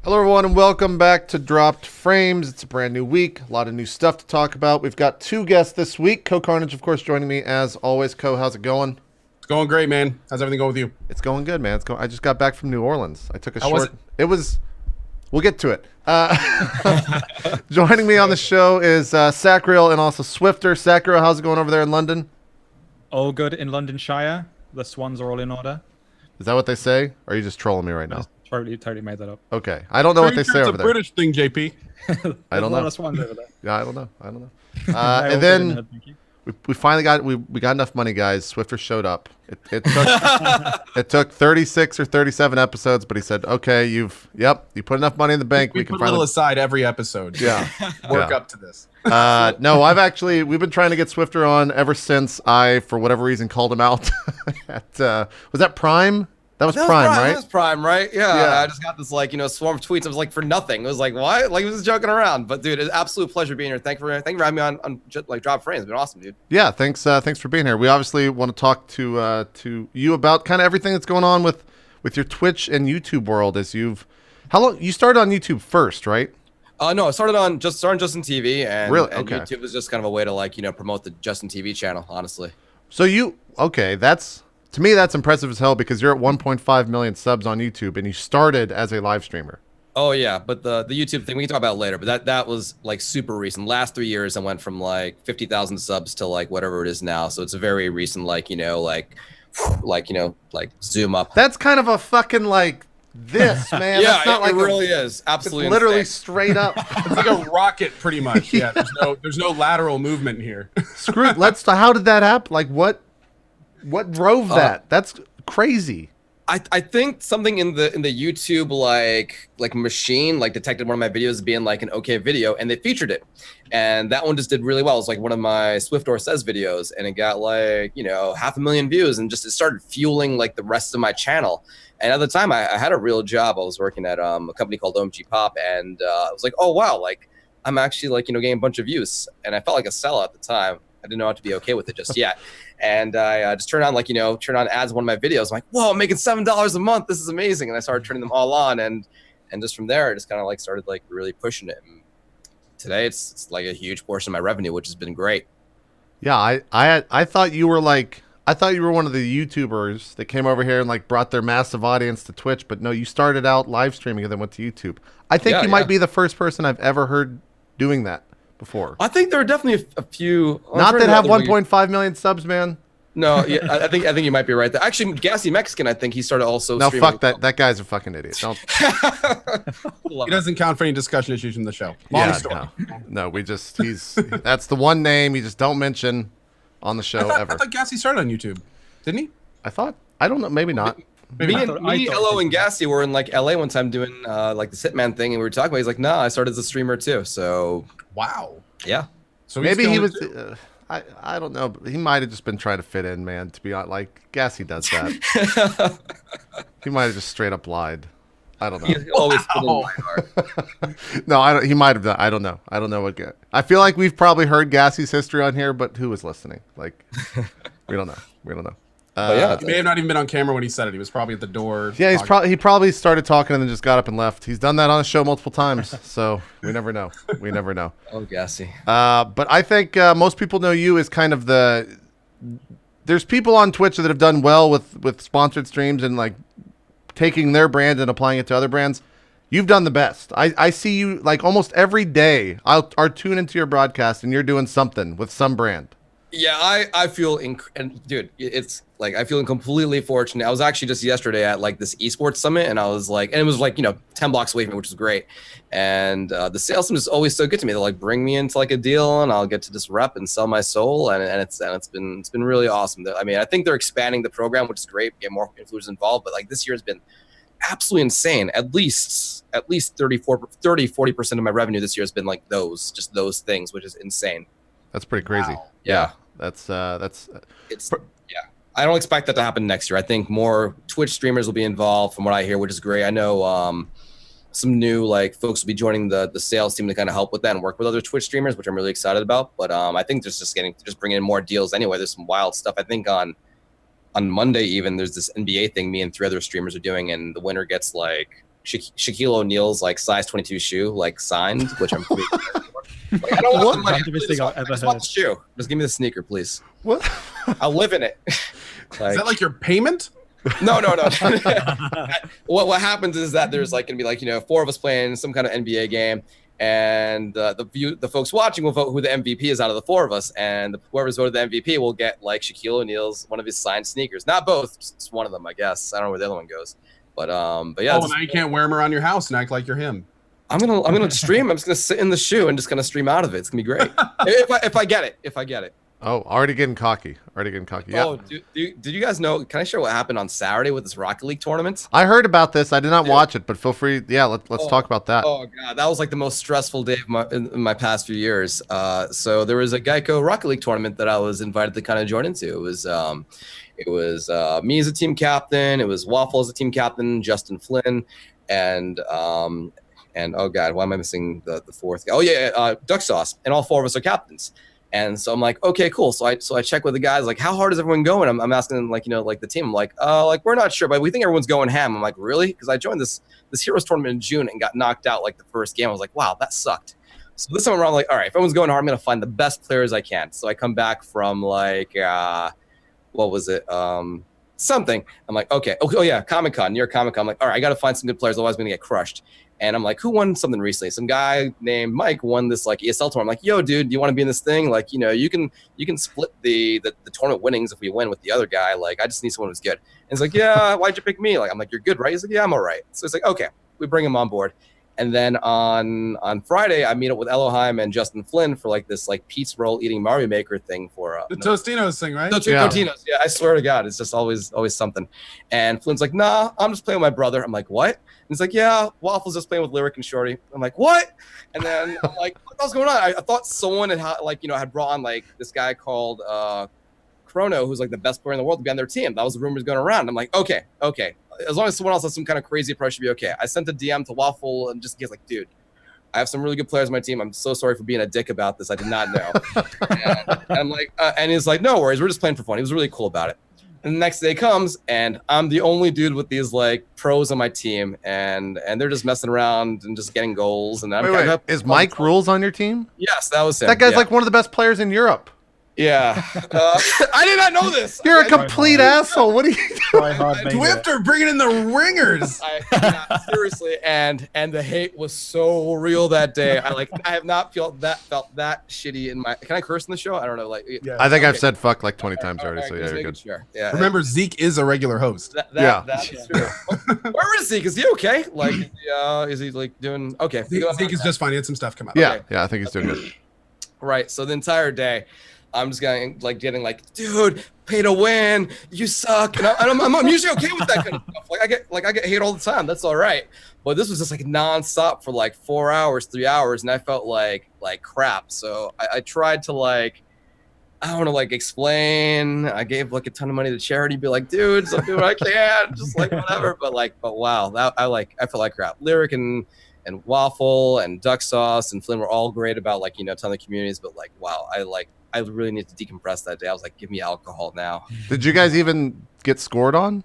Hello, everyone, and welcome back to Dropped Frames. It's a brand new week, a lot of new stuff to talk about. We've got two guests this week. CohhCarnage, of course, joining me as always. Co, how's it going? It's going great, man. How's everything going with you? It's going good, man. I just got back from New Orleans. I took a How short. was it? It was. We'll get to it. Joining me on the show is Sacriel and also Swiftor. Sacriel, how's it going over there in London? All good in London Shire. The swans are all in order. Is that what they say? Or are you just trolling me right now? Totally made that up. Okay, I don't know what they say It's over a there. British thing, JP. I don't There's a lot know. of swans over there. Yeah, I don't know. And They're all good in then there, thank you. we finally got we got enough money, guys. Swiftor showed up. It took it took 36 or 37 episodes, but he said, "Okay, you put enough money in the bank. We can put a little finally aside every episode. yeah Work yeah." up to this. No, we've been trying to get Swiftor on ever since I, for whatever reason, called him out at was that Prime? That was Prime, right? That was Prime, right? Yeah. Yeah. I just got this swarm of tweets. I was like, for nothing. It was like, why? Like, he was just joking around. But dude, it's an absolute pleasure being here. Thank you for having me on just, like Drop Frames. It's been awesome, dude. Yeah, thanks for being here. We obviously want to talk to you about kind of everything that's going on with your Twitch and YouTube world. How long you started on YouTube first, right? No, I started on Justin TV, and Really? and Okay. YouTube was just kind of a way to promote the Justin TV channel, honestly. So to me that's impressive as hell because you're at 1.5 million subs on YouTube and you started as a live streamer. Oh yeah, but the YouTube thing we can talk about later. But that was like super recent. Last 3 years, I went from like 50,000 subs to like whatever it is now. So it's a very recent like zoom up. That's kind of a fucking like this, man. Yeah, That's not it like really is it's absolutely literally insane. straight up. It's like a rocket, pretty much. Yeah. There's no lateral movement here. Screw it. How did that happen? Like what drove that? That's crazy. I think something in the YouTube like machine like detected one of my videos being like an okay video, and they featured it, and that one just did really well. It was like one of my Swiftor Says videos, and it got like 500,000 views, and just it started fueling like the rest of my channel. And at the time, I had a real job. I was working at a company called OMG Pop, and I was like, oh wow, like I'm actually like getting a bunch of views, and I felt like a sellout at the time. I didn't know how to be okay with it just yet. And I just turned on ads in one of my videos. I'm like, whoa, I'm making $7 a month. This is amazing. And I started turning them all on. And just from there, I just kind of like started like really pushing it. And today it's like a huge portion of my revenue, which has been great. Yeah, I thought you were one of the YouTubers that came over here and like brought their massive audience to Twitch, but no, you started out live streaming and then went to YouTube. I think you might be the first person I've ever heard doing that before. I think there are definitely a few. Not that have 1.5 million subs, man. No, yeah, I think you might be right there. Actually, Gassy Mexican, I think he started also. No, streaming fuck that. That guy's a fucking idiot. Don't. He doesn't count for any discussion issues from the show. Long story. No, that's the one name you just don't mention on the show I ever. thought Gassy started on YouTube, didn't he? I don't know, maybe not. Me, I thought Elo, and Gassy were in like LA one time doing like the Hitman thing, and we were talking about. He's like, "Nah, I started as a streamer too." So Wow. yeah. So he's Maybe he still was. in it, too? I don't know. But he might have just been trying to fit in, man. To be honest, like Gassy does that. He might have just straight up lied. I don't know. He always put in my heart. No, I don't. He might have done. I don't know. I don't know what. I feel like we've probably heard Gassy's history on here, but who was listening? Like, we don't know. We don't know. yeah, He may have not even been on camera when he said it. He was probably at the door. Yeah, talking. he probably started talking and then just got up and left. He's done that on the show multiple times, so we never know. We never know. Oh, Gassy. But I think most people know you as kind of there's people on Twitch that have done well with sponsored streams and like taking their brand and applying it to other brands. You've done the best. I see you like almost every day. I'll tune into your broadcast and you're doing something with some brand. Yeah, I feel and dude, it's like I feel completely fortunate. I was actually just yesterday at like this esports summit, and I was like, and it was like 10 blocks away from me, which was great. And the sales team is always so good to me. They like bring me into like a deal, and I'll get to just rep and sell my soul, and it's been really awesome. I mean, I think they're expanding the program, which is great, get more influencers involved. But like this year has been absolutely insane. At least 40% of my revenue this year has been like those things, which is insane. That's pretty crazy. Wow. Yeah. That's It's yeah. I don't expect that to happen next year. I think more Twitch streamers will be involved, from what I hear, which is great. I know some new like folks will be joining the sales team to kind of help with that and work with other Twitch streamers, which I'm really excited about. But I think there's just bringing in more deals anyway. There's some wild stuff. I think on Monday even there's this NBA thing me and 3 other streamers are doing, and the winner gets like Shaquille O'Neal's like size 22 shoe like signed, which I'm pretty like, I don't want the money. I just want the shoe. Just give me the sneaker, please. What? I'll live in it. Like, is that like your payment? No. What happens is that there's like gonna be like 4 of us playing some kind of NBA game, and the folks watching will vote who the MVP is out of the 4 of us, and whoever's voted the MVP will get like Shaquille O'Neal's one of his signed sneakers. Not both, just one of them, I guess. I don't know where the other one goes, but yeah. Oh, now you can't wear them around your house and act like you're him. I'm gonna stream. I'm just gonna sit in the shoe and just gonna stream out of it. It's gonna be great if I get it. Oh, already getting cocky. Yeah. Oh, did you guys know? Can I share what happened on Saturday with this Rocket League tournament? I heard about this. I did not watch it, but feel free. Yeah, let's talk about that. Oh god, that was like the most stressful day of in my past few years. So there was a Geico Rocket League tournament that I was invited to kind of join into. It was me as a team captain. It was Waffle as a team captain, Justin Flynn, and oh god, why am I missing the 4th guy? Oh yeah, Duck Sauce, and all 4 of us are captains. And so I'm like, okay, cool. So I check with the guys, like, how hard is everyone going? I'm asking them, like, the team. I'm like, we're not sure, but we think everyone's going ham. I'm like, really? Because I joined this Heroes tournament in June and got knocked out like the first game. I was like, wow, that sucked. So this time around, like, all right, if everyone's going hard, I'm gonna find the best players I can. So I come back from like, what was it? Something. I'm like, okay. Oh yeah, Comic-Con, near Comic-Con. I'm like, all right, I gotta find some good players, otherwise I'm gonna get crushed. And I'm like, who won something recently? Some guy named Mike won this like ESL tournament. I'm like, yo, dude, do you want to be in this thing? Like, you can split the tournament winnings if we win with the other guy. Like, I just need someone who's good. And he's like, yeah, why'd you pick me? Like, I'm like, you're good, right? He's like, yeah, I'm all right. So it's like, okay, we bring him on board. And then on Friday, I meet up with Elohim and Justin Flynn for like this like pizza roll eating Mario Maker thing for the Tostinos thing, right? Tostinos, yeah. I swear to God, it's just always something. And Flynn's like, nah, I'm just playing with my brother. I'm like, what? And he's like, yeah, Waffle's just playing with Lyric and Shorty. I'm like, what? And then I'm like, what was going on? I thought someone had brought on like this guy called Chrono, who's like the best player in the world, to be on their team. That was the rumors going around. I'm like, okay. As long as someone else has some kind of crazy approach, should be okay. I sent a DM to Waffle and just get like, dude, I have some really good players on my team. I'm so sorry for being a dick about this. I did not know. and I'm like, and he's like, no worries. We're just playing for fun. He was really cool about it. And the next day comes, and I'm the only dude with these like pros on my team, and they're just messing around and just getting goals. And wait, is Mike Rules on your team? Yes, that was him. That guy's like one of the best players in Europe. Yeah, I did not know this. You're a complete asshole. What are you doing? Swiftor bringing in the ringers. Seriously, and the hate was so real that day. I have not felt that shitty in my. Can I curse in the show? I don't know. Like, yeah. I think I've said fuck like 20 times already. Right, so yeah, you're good. Sure. Yeah. Remember, Zeke is a regular host. That's true. Where is Zeke? Is he okay? Like, is he like doing okay? Zeke is just fine. He had some stuff come out. Yeah, I think he's doing good. Right. So the entire day, I'm just getting like, dude, pay to win. You suck. And I'm usually okay with that kind of stuff. I get hate all the time. That's all right. But this was just like nonstop for like 4 hours, 3 hours, and I felt like crap. So I tried to like, I don't know, like explain. I gave like a ton of money to charity. Be like, dude, so do what I can. Just like whatever. But wow, I felt like crap. Lyric and Waffle and Duck Sauce and Flynn were all great about like a ton of communities. But like, wow, I really need to decompress that day. I was like, give me alcohol now. Did you guys even get scored on?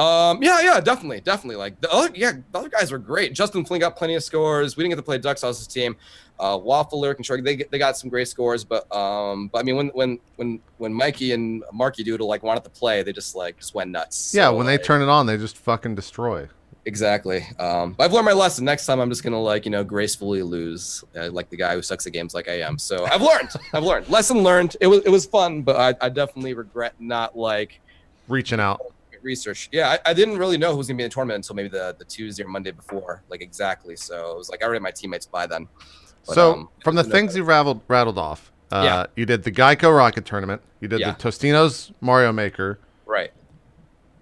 Yeah, definitely. Like the other guys were great. Justin Flynn got plenty of scores. We didn't get to play Duck Sauce's team. Waffle, Lyric, and Shorty, they got some great scores. But I mean, when Mikey and Marky Doodle like wanted to play, they just went nuts. Yeah, so, when they turn it on, they just fucking destroy. Exactly. But I've learned my lesson. Next time, I'm just gonna gracefully lose, like the guy who sucks at games like I am. So I've learned. Lesson learned. It was fun, but I definitely regret not reaching out. Research. Yeah, I didn't really know who was gonna be in the tournament until maybe the Tuesday or Monday before, like exactly. So it was like I already had my teammates by then. But, so from the things you rattled off, you did the Geico Rocket Tournament. You did the Tostinos Mario Maker. Right.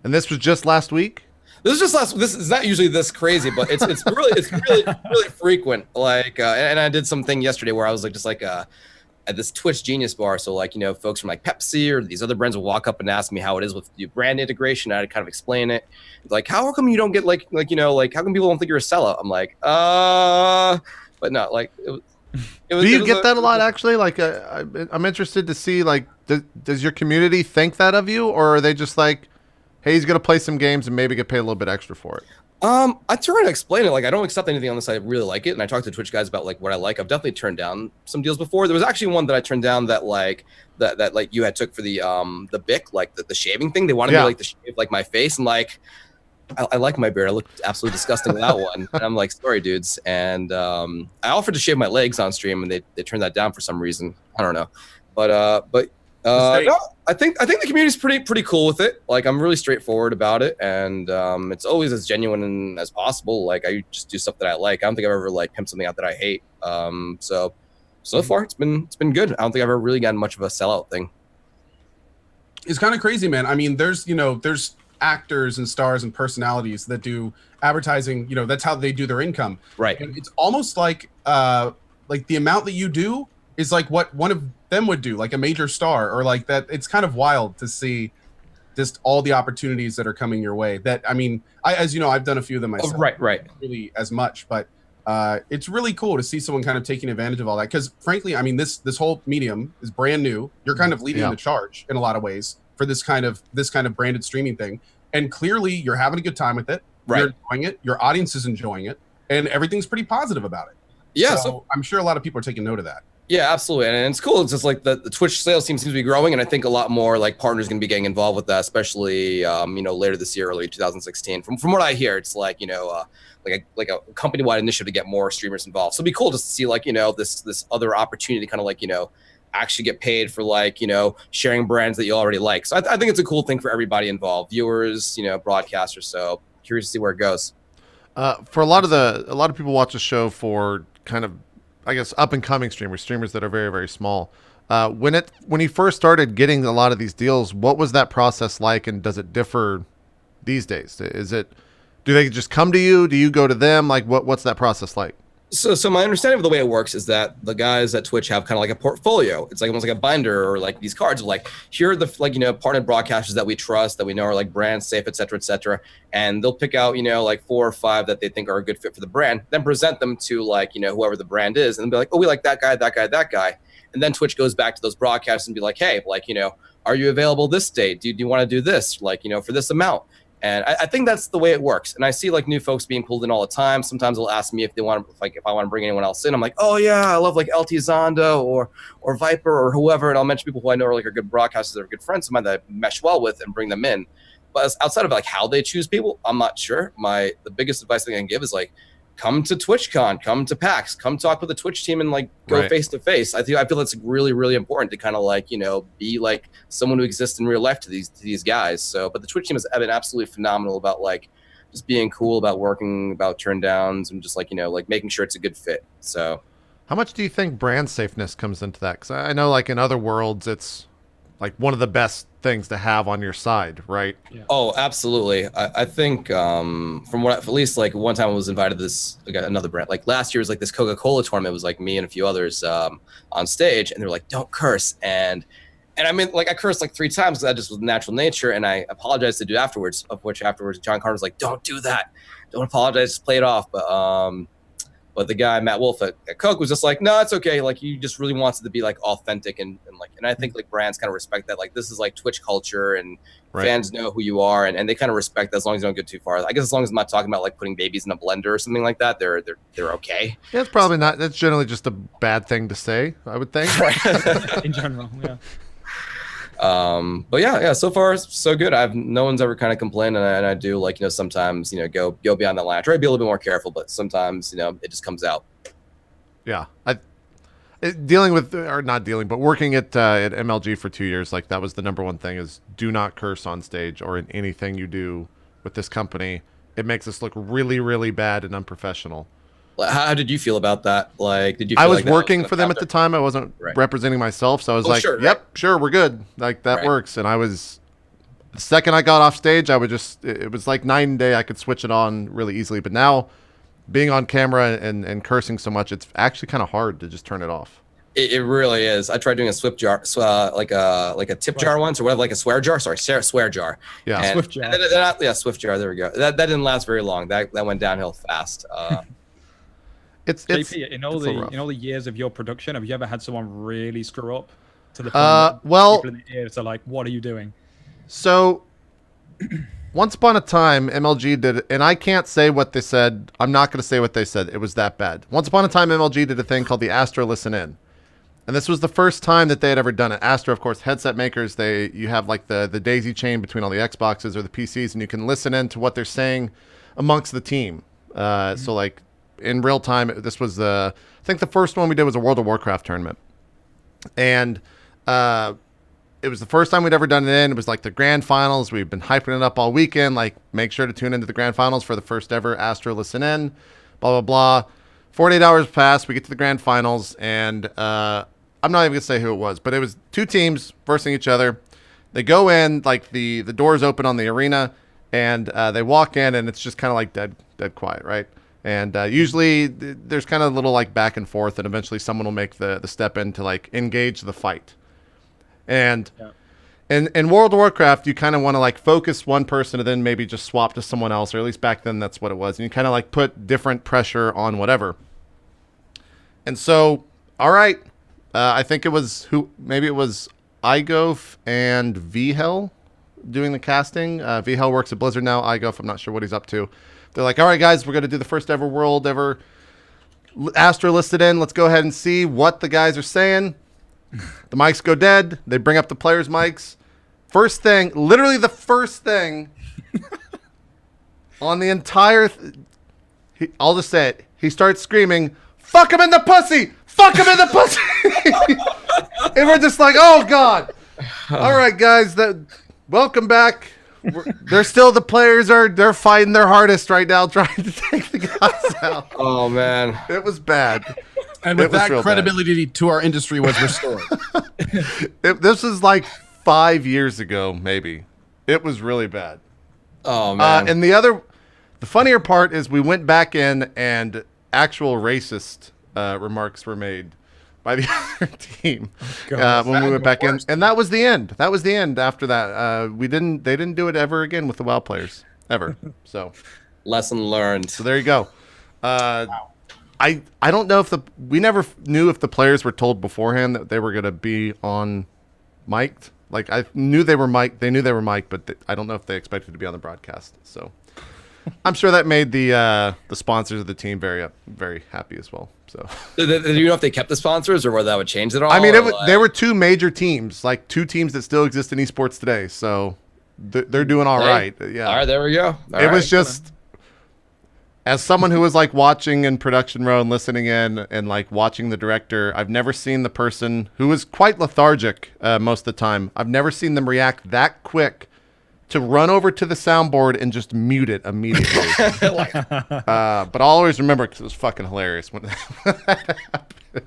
And this was just last week. This is not usually this crazy, but it's really frequent. Like, and I did something yesterday where I was at this Twitch Genius bar. So folks from like Pepsi or these other brands will walk up and ask me how it is with brand integration. I'd kind of explain it. Like, how come you don't get how come people don't think you're a sellout? I'm like, but no, like it was. Do you get that a lot actually? Like, I'm interested to see does your community think that of you, or are they just like, hey, he's gonna play some games and maybe get paid a little bit extra for it? I try to explain it. Like, I don't accept anything unless I really like it. And I talk to Twitch guys about like what I like. I've definitely turned down some deals before. There was actually one that I turned down that like you had took for the Bic, like the shaving thing. They wanted me like to shave like my face, and like I like my beard. I look absolutely disgusting without one. And I'm like, sorry, dudes. And I offered to shave my legs on stream, and they turned that down for some reason. I don't know, but no, I think the community's pretty cool with it. Like, I'm really straightforward about it, and it's always as genuine as possible. Like, I just do stuff that I like. I don't think I've ever like pimped something out that I hate. So far it's been good. I don't think I've ever really gotten much of a sellout thing. It's kind of crazy, man. I mean, there's actors and stars and personalities that do advertising. That's how they do their income. Right. And it's almost like the amount that you do is like what one of them would do, like a major star, or like that. It's kind of wild to see just all the opportunities that are coming your way. That, I mean, as you know, I've done a few of them myself. Oh, right. Not really as much, but it's really cool to see someone kind of taking advantage of all that. Because frankly, I mean, this whole medium is brand new. You're kind of leading the charge in a lot of ways for this kind of branded streaming thing. And clearly you're having a good time with it. Right. You're enjoying it. Your audience is enjoying it, and everything's pretty positive about it. Yeah. So I'm sure a lot of people are taking note of that. Yeah, absolutely. And it's cool. It's just like the Twitch sales team seems to be growing. And I think a lot more like partners going to be getting involved with that, especially, later this year, early 2016. From what I hear, it's like, like a company-wide initiative to get more streamers involved. So it'd be cool just to see like, this other opportunity to kind of like, actually get paid for like, sharing brands that you already like. So I think it's a cool thing for everybody involved, viewers, broadcasters. So curious to see where it goes. For a lot of people watch the show for kind of, I guess, up and coming streamers that are very, very small. When you first started getting a lot of these deals, what was that process like, and does it differ these days? Do they just come to you? Do you go to them? Like, what's that process like? So my understanding of the way it works is that the guys at Twitch have kind of like a portfolio. It's like almost like a binder, or like these cards of like, here are the partnered broadcasters that we trust, that we know are like brand safe, et cetera, et cetera. And they'll pick out, like 4 or 5 that they think are a good fit for the brand, then present them to like, whoever the brand is, and be like, oh, we like that guy, that guy, that guy. And then Twitch goes back to those broadcasters and be like, hey, like, are you available this date? Do you want to do this? Like, for this amount. And I think that's the way it works. And I see like new folks being pulled in all the time. Sometimes they'll ask me if they want, like, if I want to bring anyone else in. I'm like, oh yeah, I love like LT Zondo or Viper or whoever. And I'll mention people who I know are like are good broadcasters, that are good friends of mine that I mesh well with, and bring them in. But outside of like how they choose people, I'm not sure. The biggest advice that I can give is like, come to TwitchCon, come to PAX, come talk with the Twitch team, and like go face to face. I feel that's really, really important to kind of like, be like someone who exists in real life to these guys. So, but the Twitch team has been absolutely phenomenal about like just being cool about working, about turn downs, and just like, like making sure it's a good fit. So how much do you think brand safeness comes into that? Because I know like in other worlds, it's like one of the best things to have on your side, right? Yeah. Oh, absolutely. I think from what, at least like one time I was invited to this, like another brand, like last year was like this Coca-Cola tournament. It was like me and a few others on stage, and they're like, don't curse. And I mean, like I cursed like 3 times, because that just was natural nature. And I apologized to do afterwards, of which afterwards John Carter was like, don't do that. Don't apologize, just play it off. But the guy, Matt Wolf at Coke, was just like, no, it's okay. Like, you just really wants it to be like authentic, and I think like brands kind of respect that. Like, this is like Twitch culture, and fans know who you are, and they kind of respect that as long as you don't get too far. I guess as long as I'm not talking about like putting babies in a blender or something like that, they're okay. Yeah, it's probably not. That's generally just a bad thing to say, I would think. In general, yeah. But yeah, so far so good. No one's ever kind of complained, and I do like, sometimes, go beyond that line. I try to be a little bit more careful, but sometimes, it just comes out. Yeah. Working at MLG for 2 years, like that was the number one thing, is do not curse on stage or in anything you do with this company. It makes us look really, really bad and unprofessional. How did you feel about that? Like, did you feel I was like working for them at the time. I wasn't representing myself, so I was sure, we're good. Like, that works. And the second I got off stage, it was like night and day. I could switch it on really easily. But now, being on camera and cursing so much, it's actually kind of hard to just turn it off. It really is. I tried doing a Swift jar, like a tip jar once, or whatever, like a swear jar. Sorry, swear jar. Yeah, Swift jar. Swift jar. There we go. That didn't last very long. That went downhill fast. It's JP, in all the years of your production, have you ever had someone really screw up to the point people in the ears are like, what are you doing? So once upon a time, MLG did, and I can't say what they said. I'm not going to say what they said. It was that bad. Once upon a time, MLG did a thing called the Astro Listen In. And this was the first time that they had ever done it. Astro, of course, headset makers, you have like the daisy chain between all the Xboxes or the PCs, and you can listen in to what they're saying amongst the team. So like in real time, this was I think the first one we did was a World of Warcraft tournament. And it was the first time we'd ever done it in. It was like the grand finals. We've been hyping it up all weekend. Like, make sure to tune into the grand finals for the first ever Astro Listen In, blah, blah, blah. 48 hours pass. We get to the grand finals, and I'm not even going to say who it was, but it was two teams versing each other. They go in, like the doors open on the arena, and they walk in, and it's just kind of like dead quiet, right? And usually there's kind of a little like back and forth, and eventually someone will make the step in to like engage the fight. And in World of Warcraft, you kind of want to like focus one person and then maybe just swap to someone else, or at least back then that's what it was. And you kind of like put different pressure on whatever. And so, all right, I think it was maybe it was Igof and VHel doing the casting. VHel works at Blizzard now. Igof, I'm not sure what he's up to. They're like, all right, guys, we're going to do the first ever world ever Astro Listed In. Let's go ahead and see what the guys are saying. The mics go dead. They bring up the players' mics. First thing, literally the first thing on the entire... I'll just say it. He starts screaming, "Fuck him in the pussy! Fuck him in the pussy!" And we're just like, oh, God. All right, guys, welcome back. They're still, the players they're fighting their hardest right now trying to take the guys out. Oh, man. It was bad. And with that, credibility to our industry was restored. This was like 5 years ago, maybe. It was really bad. Oh, man. And the funnier part is we went back in and actual racist remarks were made by the other team when we went back in. And that was the end. That was the end after that. They didn't do it ever again with the WoW players. Ever. So. Lesson learned. So there you go. Wow. I don't know if we never knew if the players were told beforehand that they were going to be on mic'd. Like, I knew they were mic'd. They knew they were mic'd, but I don't know if they expected to be on the broadcast. So I'm sure that made the sponsors of the team very happy as well. So do you know if they kept the sponsors or whether that would change it all? I mean, there were two major teams, like two teams that still exist in esports today. So they're doing all right. Yeah. All right, there we go. It was just... As someone who was like watching in production row and listening in and like watching the director, I've never seen the person who was quite lethargic most of the time. I've never seen them react that quick to run over to the soundboard and just mute it immediately. But I'll always remember because it was fucking hilarious when that happened.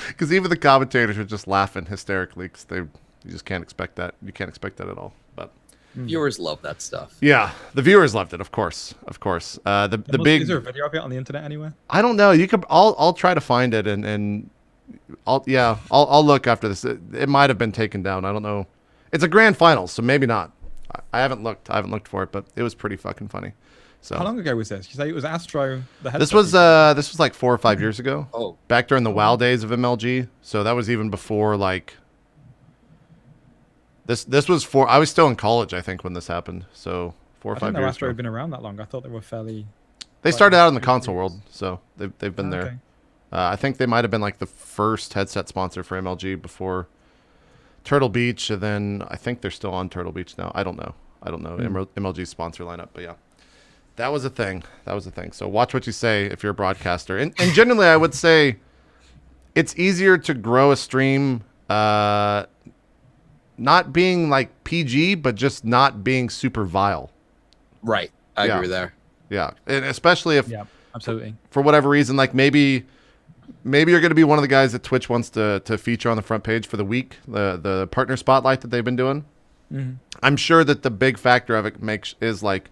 Because even the commentators were just laughing hysterically because you just can't expect that. You can't expect that at all. But viewers love that stuff. Yeah, the viewers loved it, of course. The big. Is there a video of it on the internet anywhere? I don't know. You could. I'll try to find it and I'll look after this. It might have been taken down. I don't know. It's a grand finals, so maybe not. I haven't looked. I haven't looked for it, but it was pretty fucking funny. So how long ago was this? You say it was Astro. This was like 4 or 5 years ago. Oh, back during the WoW days of MLG. So that was even before like. This was I was still in college, I think, when this happened. So 4 or 5 years ago. Astro had been around that long. I thought they were fairly. They started out in the console world, so they've been there. Okay. I think they might have been like the first headset sponsor for MLG before Turtle Beach, and then I think they're still on Turtle Beach now. I don't know. MLG's sponsor lineup, but yeah, that was a thing. So watch what you say if you're a broadcaster. And generally, I would say it's easier to grow a stream. Not being like PG, but just not being super vile. Right. I agree there. Yeah. And especially if, absolutely. For whatever reason, like maybe you're going to be one of the guys that Twitch wants to feature on the front page for the week, the partner spotlight that they've been doing. Mm-hmm. I'm sure that the big factor of it is like,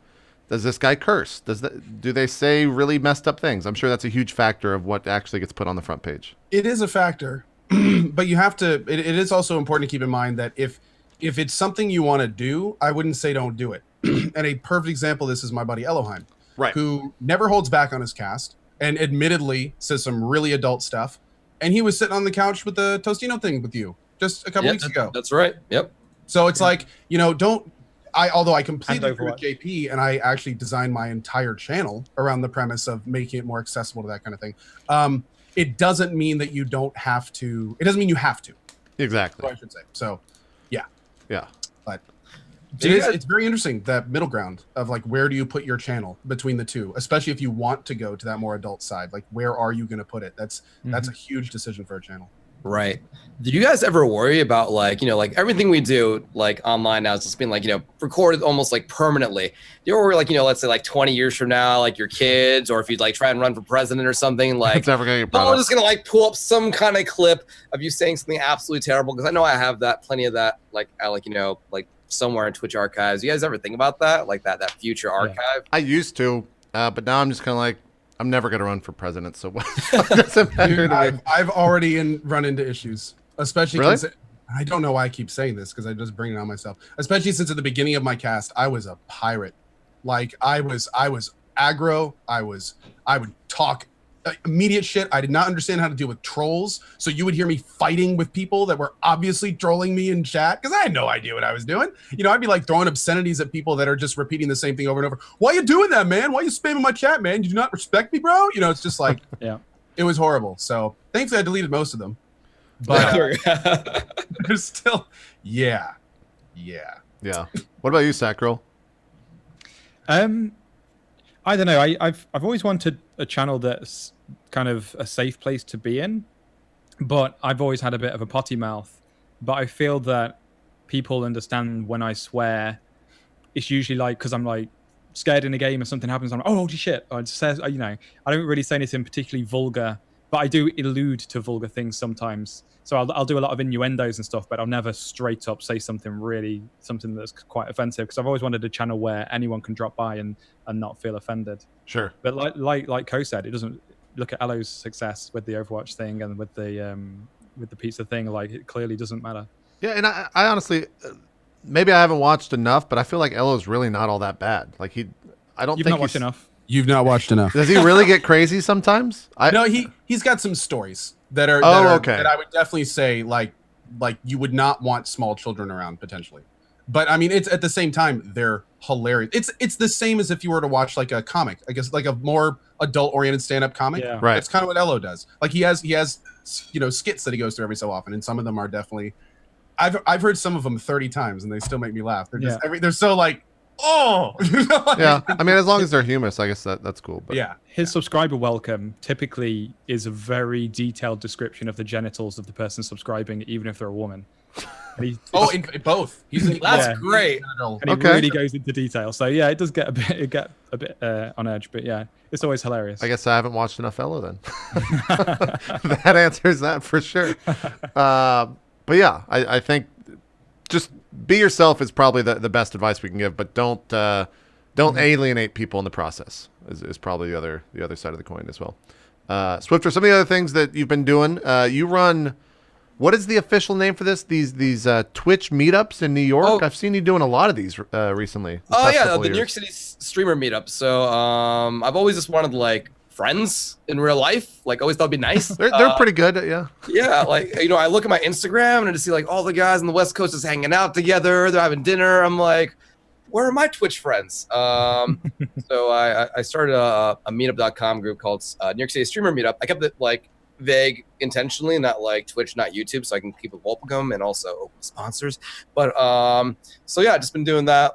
does this guy curse? Do they say really messed up things? I'm sure that's a huge factor of what actually gets put on the front page. It is a factor. But you have to, it is also important to keep in mind that if it's something you want to do, I wouldn't say don't do it. And a perfect example of this is my buddy Elohim, right, who never holds back on his cast and admittedly says some really adult stuff. And he was sitting on the couch with the Tostino thing with you just a couple weeks ago. That's right. Yep. So it's like, although I completely agree with JP, and I actually designed my entire channel around the premise of making it more accessible to that kind of thing. It doesn't mean that you don't have to. It doesn't mean you have to. Exactly. I should say. So, yeah. Yeah. But it's very interesting, that middle ground of like, where do you put your channel between the two, especially if you want to go to that more adult side. Like, where are you going to put it? That's a huge decision for a channel. Right. Did you guys ever worry about like, like everything we do like online now is just being like, recorded almost like permanently? Do you ever worry like, let's say like 20 years from now, like your kids, or if you'd like try and run for president or something, like it's never gonna get I'm just gonna like pull up some kind of clip of you saying something absolutely terrible? Because I know I have plenty of that, like like somewhere in Twitch archives. You guys ever think about that? Like that future archive? I used to, but now I'm just kind of like, I'm never going to run for president, so what doesn't matter. Dude, I've already run into issues, especially because I don't know why I keep saying this, because I just bring it on myself. Especially since at the beginning of my cast, I was a pirate. Like I was aggro. I would talk immediate shit. I did not understand how to deal with trolls, so you would hear me fighting with people that were obviously trolling me in chat because I had no idea what I was doing. I'd be like throwing obscenities at people that are just repeating the same thing over and over. Why are you doing that, man? Why are you spamming my chat, man? You do not respect me, bro? It's just like, it was horrible. So thankfully I deleted most of them, but there's still, yeah. What about you, Sacriel? I don't know. I've always wanted a channel that's kind of a safe place to be in, but I've always had a bit of a potty mouth. But I feel that people understand when I swear. It's usually like because I'm like scared in a game or something happens. I'm like, oh, holy shit! Or it says, I don't really say anything particularly vulgar, but I do allude to vulgar things sometimes. So I'll do a lot of innuendos and stuff, but I'll never straight up say something that's quite offensive, because I've always wanted a channel where anyone can drop by and not feel offended. Sure. But like Ko said, it doesn't look at Elo's success with the Overwatch thing and with the pizza thing. Like, it clearly doesn't matter. Yeah, and I honestly, maybe I haven't watched enough, but I feel like Elo's really not all that bad. Like You've not watched enough. You've not watched enough. Does he really get crazy sometimes? No, he's got some stories that are okay. that I would definitely say like you would not want small children around potentially. But I mean, it's at the same time they're hilarious. It's the same as if you were to watch like a comic, I guess, like a more adult oriented stand-up comic. Yeah. Right. That's kind of what Elo does. Like he has skits that he goes through every so often, and some of them are definitely I've heard some of them 30 times and they still make me laugh. They're just they're so like, oh. Yeah, I mean, as long as they're humorous, I guess that's cool. But yeah, his subscriber welcome typically is a very detailed description of the genitals of the person subscribing, even if they're a woman. And in both. That's great. And he really goes into detail. So yeah, it does get a bit on edge, but yeah, it's always hilarious. I guess I haven't watched enough Elo then. That answers that for sure. But yeah, I think just be yourself is probably the best advice we can give, but don't alienate people in the process is probably the other side of the coin as well. Swiftor, some of the other things that you've been doing, you run, what is the official name for this? These Twitch meetups in New York? Oh. I've seen you doing a lot of these recently. Oh yeah, the New York City streamer meetup. So I've always just wanted like friends in real life. Like, always thought it'd be nice. They're pretty good, yeah. Yeah, like, I look at my Instagram and I just see like all the guys on the West Coast just hanging out together. They're having dinner. I'm like, where are my Twitch friends? So I started a meetup.com group called New York City Streamer Meetup. I kept it like vague intentionally, not like Twitch, not YouTube, so I can keep it welcome and also open sponsors. But so yeah, I've just been doing that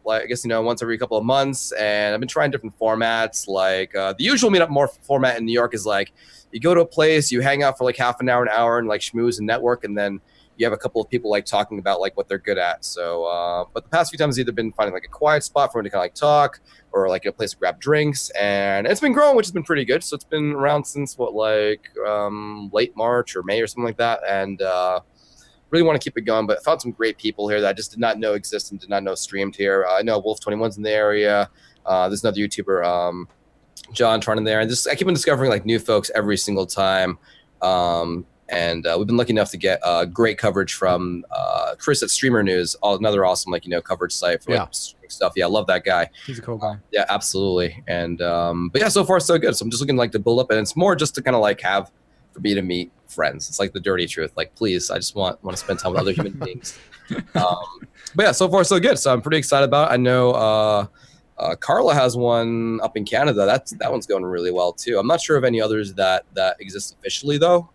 like, I guess, once every couple of months, and I've been trying different formats. Like the usual meetup format in New York is like you go to a place, you hang out for like half an hour and like schmooze and network, and then you have a couple of people like talking about like what they're good at. So but the past few times I've either been finding like a quiet spot for them to kind of like talk, or like a place to grab drinks, and it's been growing, which has been pretty good. So it's been around since late March or May or something like that, and really want to keep it going. But I found some great people here that I just did not know existed and did not know streamed here. I know Wolf21's in the area. There's another YouTuber, John Tron in there, and I keep on discovering like new folks every single time. And we've been lucky enough to get great coverage from Chris at Streamer News, another awesome coverage site for streaming stuff. Yeah, I love that guy. He's a cool guy. Yeah, absolutely. And but yeah, so far so good. So I'm just looking to build up, and it's more just to kind of have for me to meet friends. It's like the dirty truth. Like, please, I just want to spend time with other human beings. But yeah, so far so good. So I'm pretty excited about it. I know Carla has one up in Canada. That one's going really well too. I'm not sure of any others that exist officially though.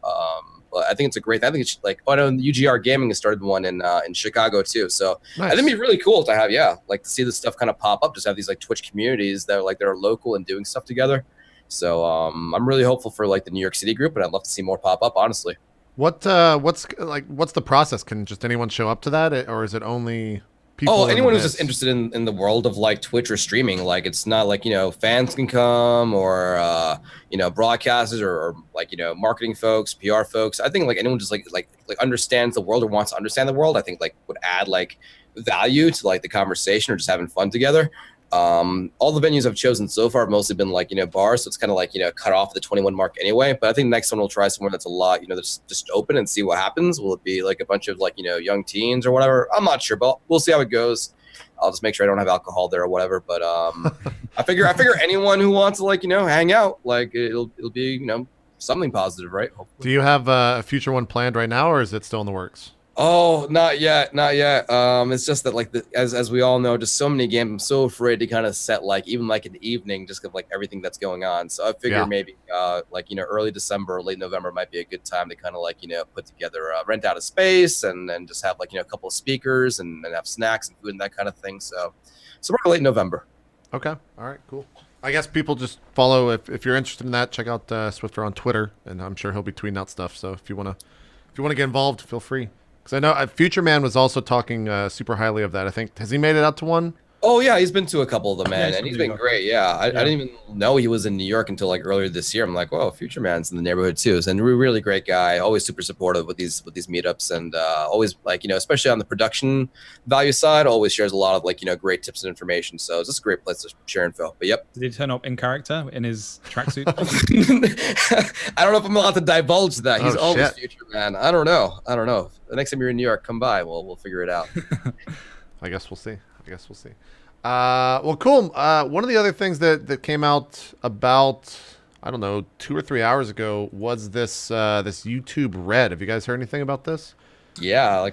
But I think it's a great. I think it's like, I know UGR Gaming has started one in Chicago too. So Nice. I think it'd be really cool to have, like to see this stuff kind of pop up. Just have these like Twitch communities that are like they're local and doing stuff together. So I'm really hopeful for like the New York City group, and I'd love to see more pop up. Honestly. What's the process? Can just anyone show up to that, or is it only people? Oh, anyone who's biz? just interested in the world of like Twitch or streaming. Like, it's not like, fans can come, or broadcasters, or like, marketing folks, PR folks. I think like anyone just like understands the world or wants to understand the world, I think like would add like value to like the conversation or just having fun together. All the venues I've chosen so far have mostly been like, bars. So it's kind of like, cut off the 21 mark anyway. But I think next one we'll try somewhere that's a lot, that's just open and see what happens. Will it be like a bunch of like, young teens or whatever? I'm not sure, but we'll see how it goes. I'll just make sure I don't have alcohol there or whatever. But I figure anyone who wants to like, hang out, like it'll be, something positive, right? Hopefully. Do you have a future one planned right now, or is it still in the works? Oh, not yet. It's just that like as we all know, just so many games. I'm so afraid to kind of set like even like an evening, just of like everything that's going on. So I figure maybe like early December or late November might be a good time to kind of like put together rent out a space and just have like a couple of speakers and have snacks and food and that kind of thing. So probably late November. Okay. All right. Cool. I guess people just follow if you're interested in that. Check out Swiftor on Twitter, and I'm sure he'll be tweeting out stuff. So if you wanna get involved, feel free. Because I know Future Man was also talking super highly of that. I think, has he made it out to one? Oh yeah, he's been to a couple of them, man, and he's been York. great. Yeah, I didn't even know he was in New York until like earlier this year. I'm like, whoa, Future Man's in the neighborhood too. So, and really great guy, always super supportive with these meetups, and always like especially on the production value side, always shares a lot of like great tips and information. So it's just a great place to share info. But yep. Did he turn up in character in his tracksuit? I don't know if I'm allowed to divulge that. He's always shit. Future Man. I don't know. The next time you're in New York, come by. We'll figure it out. I guess we'll see. Well, cool. One of the other things that came out about, I don't know, 2 or 3 hours ago was this YouTube Red. Have you guys heard anything about this? Yeah,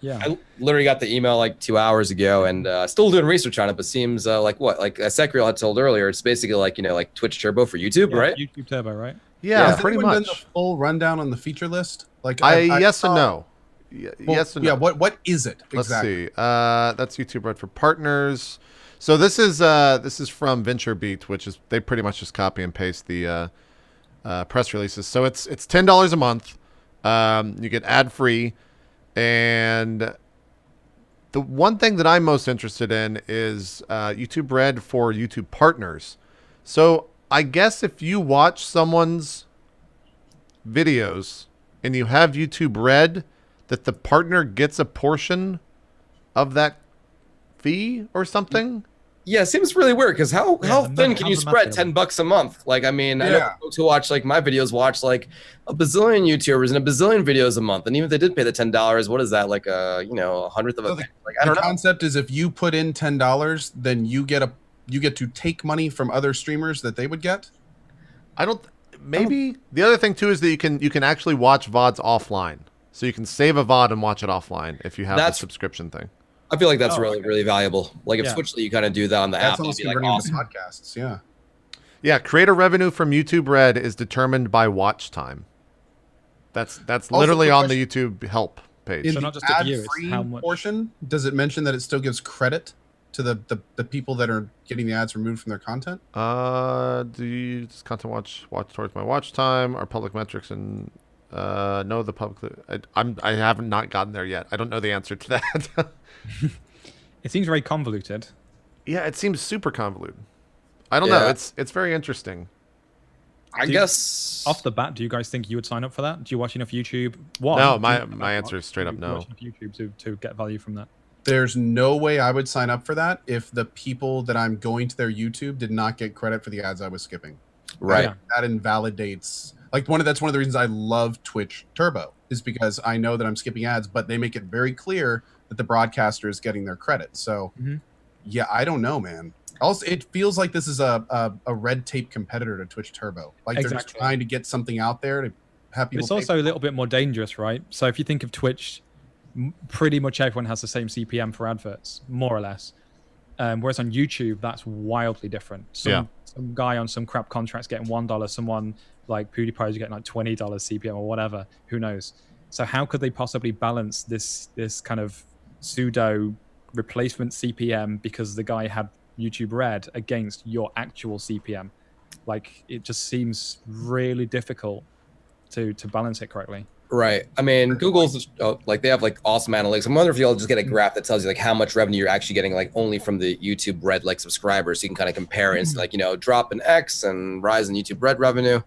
Yeah. I literally got the email like 2 hours ago, and still doing research on it. But seems like Sacriel had told earlier, it's basically like like Twitch Turbo for YouTube, right? YouTube Turbo, right? Yeah, Has pretty anyone much. done the full rundown on the feature list? Like, Yes and saw- no. Well, Yes and no. yeah. What is it Let's exactly? see. That's YouTube Red for partners. So this is from VentureBeat, which is they pretty much just copy and paste the press releases. So it's $10 a month. You get ad free, and the one thing that I'm most interested in is YouTube Red for YouTube partners. So I guess if you watch someone's videos and you have YouTube Red, that the partner gets a portion of that fee or something. Yeah, it seems really weird because how thin can you how's the spread math going? $10 a month? Like, I mean, I know Yeah. folks who watch like my videos watch like a bazillion YouTubers and a bazillion videos a month, and even if they did pay the $10, what is that, like a a hundredth of a So penny? Like, I don't The know. concept is if you put in $10, then you get to take money from other streamers that they would get. Maybe the other thing too is that you can actually watch VODs offline. So you can save a VOD and watch it offline if you have the subscription thing. I feel like that's Oh, really, okay. really valuable. Like if Yeah. Switch, you kind of do that on the That's app, it'd almost be like converting awesome. into podcasts. Yeah. Yeah, creator revenue from YouTube Red is determined by watch time. That's Also, literally quick on the YouTube help page. In So the not just a view, it's ad-free how much- portion, does it mention that it still gives credit to the people that are getting the ads removed from their content? Do you just content watch towards my watch time? Are public metrics and no the public? I haven't not gotten there yet. I don't know the answer to that. It seems very convoluted. Yeah, it seems super convoluted. I don't know. Yeah. It's very interesting. I guess Off the bat, do you guys think you would sign up for that? Do you watch enough YouTube? One, No, do my you- answer is straight up do you no. watch enough YouTube to get value from that? There's no way I would sign up for that if the people that I'm going to their YouTube did not get credit for the ads I was skipping. right. Yeah. That invalidates that's one of the reasons I love Twitch Turbo is because I know that I'm skipping ads, but they make it very clear that the broadcaster is getting their credit. So Mhm. yeah, I don't know, man. Also, it feels like this is a red tape competitor to Twitch Turbo. Like they're just Exactly. trying to get something out there to have people. It's also a little bit more dangerous, right? So if you think of Twitch, pretty much everyone has the same CPM for adverts, more or less. Whereas on YouTube, that's wildly different. Some guy on some crap contract's getting $1, someone like PewDiePie is getting like $20 CPM or whatever. Who knows? So how could they possibly balance this kind of pseudo replacement CPM because the guy had YouTube Red against your actual CPM? Like, it just seems really difficult to balance it correctly. Right. I mean, Google's like, they have like awesome analytics. I wonder if you'll just get a graph that tells you like how much revenue you're actually getting like only from the YouTube Red like subscribers. So you can kind of compare and like, you know, drop in X and rise in YouTube Red revenue.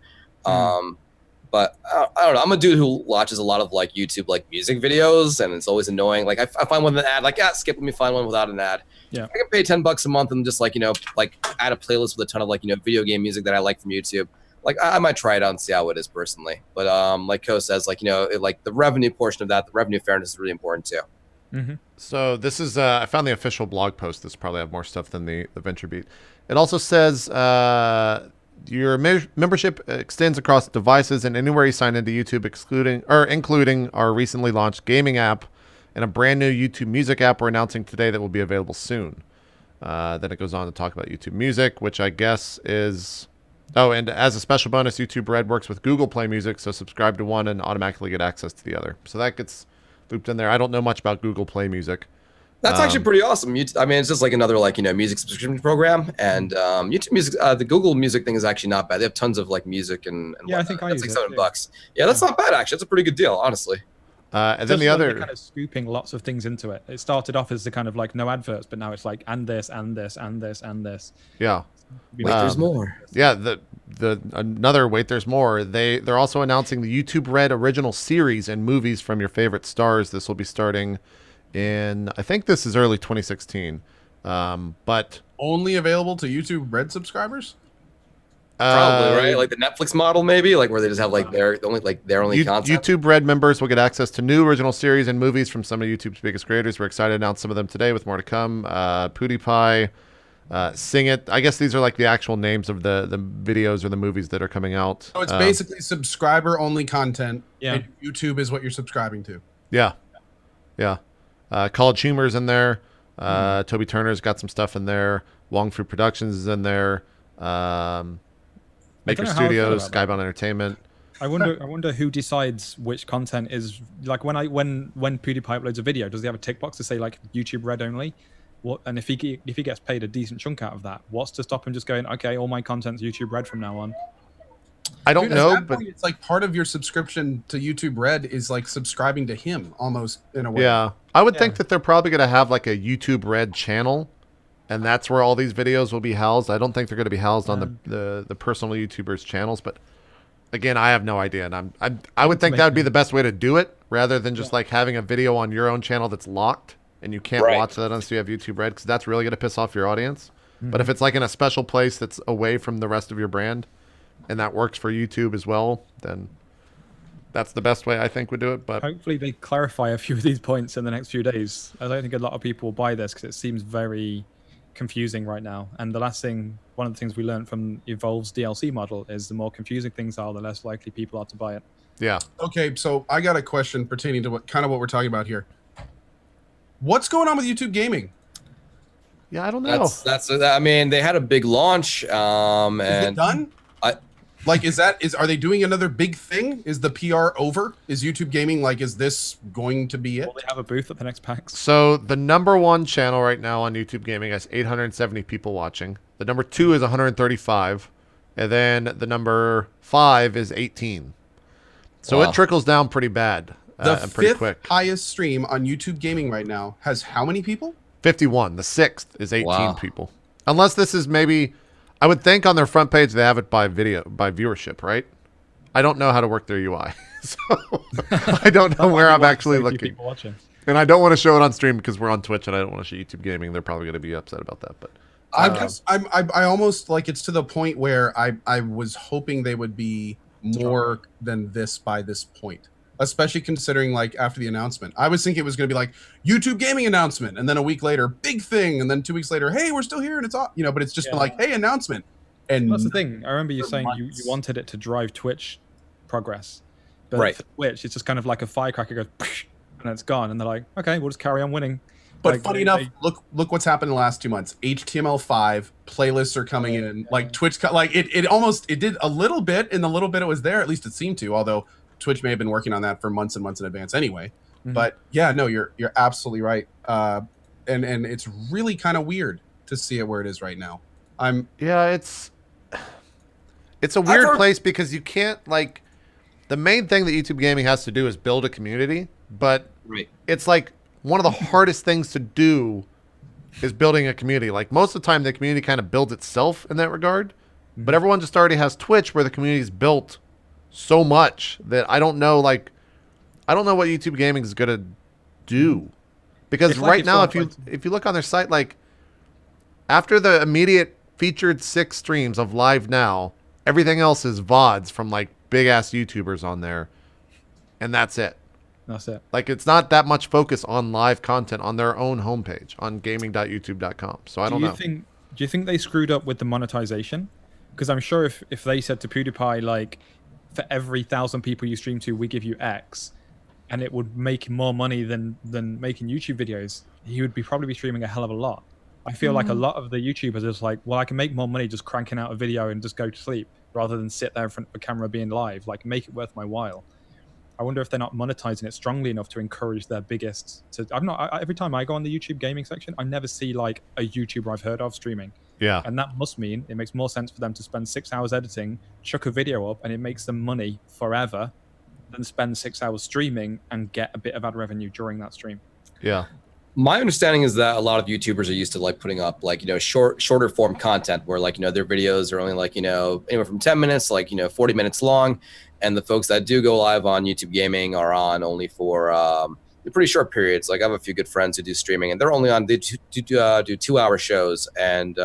But I don't know. I'm a dude who watches a lot of like YouTube like music videos, and it's always annoying. Like I find one with an ad, like skip. Let me find one without an ad. Yeah. I can pay $10 a month and just like, you know, like add a playlist with a ton of like, you know, video game music that I like from YouTube. Like I might try it out and see how it is personally. But like Ko says, like, you know, like the revenue portion of that, the revenue fairness is really important too. So this is I found the official blog post. This probably have more stuff than the VentureBeat. It also says your membership extends across devices and anywhere you sign into YouTube, including our recently launched gaming app and a brand new YouTube Music app we're announcing today that will be available soon. Then it goes on to talk about YouTube Music, which I guess is... Oh, and as a special bonus, YouTube Red works with Google Play Music, so subscribe to one and automatically get access to the other. So that gets looped in there. I don't know much about Google Play Music. That's actually pretty awesome. I mean, it's just like another like, you know, music subscription program, and YouTube Music, the Google Music thing is actually not bad. They have tons of like music and yeah, I think I that's use like it, $7. Yeah, that's not bad actually. That's a pretty good deal, honestly. And then the other kind of scooping lots of things into it. It started off as the kind of like no adverts, but now it's like and this and this and this and this. Yeah. Wait, there's more. Yeah, the another wait, there's more. They're also announcing the YouTube Red original series and movies from your favorite stars. This will be starting in, I think this is early 2016. But Only available to YouTube Red subscribers? Probably, right? Like the Netflix model, maybe, like where they just have like their only content. YouTube Red members will get access to new original series and movies from some of YouTube's biggest creators. We're excited to announce some of them today, with more to come. PewDiePie, Sing It. I guess these are like the actual names of the videos or the movies that are coming out. So it's basically subscriber only content. Yeah. And YouTube is what you're subscribing to. Yeah. College Humor's in there. Toby Turner's got some stuff in there. Wong Fu Productions is in there. Maker Studios, Skybound Entertainment. I wonder who decides which content is like when PewDiePie uploads a video, does he have a tick box to say like YouTube Red only? What, and if he gets paid a decent chunk out of that, what's to stop him just going, okay, all my content's YouTube Red from now on? I don't know, but it's like part of your subscription to YouTube Red is like subscribing to him almost in a way. Yeah, I would think that they're probably going to have like a YouTube Red channel, and that's where all these videos will be housed. I don't think they're going to be housed on the personal YouTubers' channels, but again, I have no idea, and I would think that would be the best way to do it, rather than just like having a video on your own channel that's locked and you can't watch that unless you have YouTube Red, because that's really going to piss off your audience. But if it's like in a special place that's away from the rest of your brand, and that works for YouTube as well, then that's the best way I think would do it. But hopefully they clarify a few of these points in the next few days. I don't think a lot of people will buy this because it seems very confusing right now. And the last thing, one of the things we learned from Evolve's DLC model is the more confusing things are, the less likely people are to buy it. Yeah. Okay, so I got a question pertaining to what we're talking about here. What's going on with YouTube gaming? Yeah, I don't know. That's I mean, they had a big launch. And is it done? Are they doing another big thing? Is the PR over? Is YouTube gaming like, is this going to be it? Will they have a booth at the next PAX? So the #1 channel right now on YouTube gaming has 870 people watching. The #2 is 135, and then the #5 is 18. So it trickles down pretty bad. The pretty fifth quick. highest stream on YouTube gaming right now has how many people? 51. The 6th is 18 people. Unless this is maybe, I would think on their front page they have it by viewership, right? I don't know how to work their UI, so I don't know where I'm actually looking. And I don't want to show it on stream because we're on Twitch and I don't want to show YouTube gaming. They're probably going to be upset about that. But I almost like, it's to the point where I was hoping they would be more than this by this point. Especially considering like after the announcement, I was thinking it was going to be like YouTube gaming announcement, and then a week later, big thing, and then 2 weeks later, hey, we're still here, and it's all, but it's just been like, hey, announcement. And that's the thing. I remember you saying you wanted it to drive Twitch progress, But Right. for Twitch, it's just kind of like a firecracker goes, and it's gone. And they're like, okay, we'll just carry on winning. But Like, funny enough, look what's happened in the last 2 months. HTML5 playlists are coming in. Like Twitch, like it did a little bit. In the little bit it was there, at least it seemed to. Although Twitch may have been working on that for months and months in advance anyway. But yeah, no, you're absolutely right. And it's really kind of weird to see it where it is right now. Yeah, it's a weird place because you can't like. The main thing that YouTube gaming has to do is build a community, but it's like one of the hardest things to do is building a community. Like most of the time, the community kind of builds itself in that regard, but everyone just already has Twitch where the community is built so much that I don't know what YouTube gaming is gonna do, because right now, if you look on their site, like after the immediate featured 6 streams of Live Now, everything else is VODs from like big ass YouTubers on there, and that's it. That's it. Like it's not that much focus on live content on their own homepage on gaming.youtube.com. So I don't know. Do you think they screwed up with the monetization? Because I'm sure if they said to PewDiePie, like, for every 1,000 people you stream to, we give you X, and it would make more money than making YouTube videos, he would probably be streaming a hell of a lot. I feel like a lot of the YouTubers is like, well, I can make more money just cranking out a video and just go to sleep rather than sit there in front of a camera being live. Like, make it worth my while. I wonder if they're not monetizing it strongly enough to encourage their biggest. Every time I go on the YouTube gaming section, I never see like a YouTuber I've heard of streaming. Yeah. And that must mean it makes more sense for them to spend 6 hours editing, chuck a video up, and it makes them money forever, than spend 6 hours streaming and get a bit of ad revenue during that stream. Yeah. My understanding is that a lot of YouTubers are used to like putting up like, shorter form content where like, their videos are only like, anywhere from 10 minutes to like, 40 minutes long. And the folks that do go live on YouTube gaming are on only for pretty short periods. Like I have a few good friends who do streaming and they're only on, they do 2-hour shows. And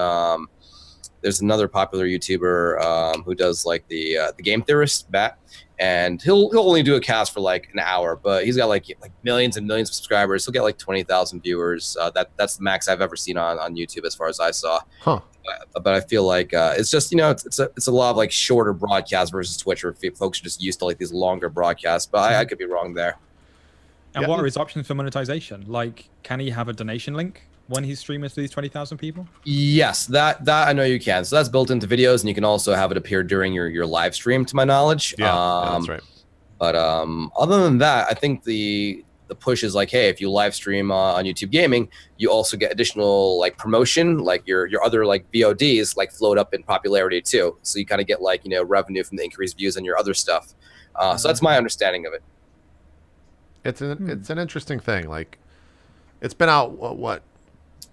there's another popular YouTuber who does like the Game Theorist, Bat. And he'll only do a cast for like an hour, but he's got like millions and millions of subscribers. He'll get like 20,000 viewers. That's the max I've ever seen on YouTube as far as I saw. Huh. But I feel like it's just it's a lot of like shorter broadcasts versus Twitch, where folks are just used to like these longer broadcasts. But I could be wrong there. And what are his options for monetization? Like, can he have a donation link when he's streaming to these 20,000 people? Yes, that I know you can. So that's built into videos, and you can also have it appear during your live stream, to my knowledge. Yeah, that's right. But other than that, I think the push is like, hey, if you live stream on YouTube Gaming, you also get additional like promotion, like your other like VODs like float up in popularity too. So you kind of get like revenue from the increased views and your other stuff. So that's my understanding of it. It's an interesting thing. Like, it's been out what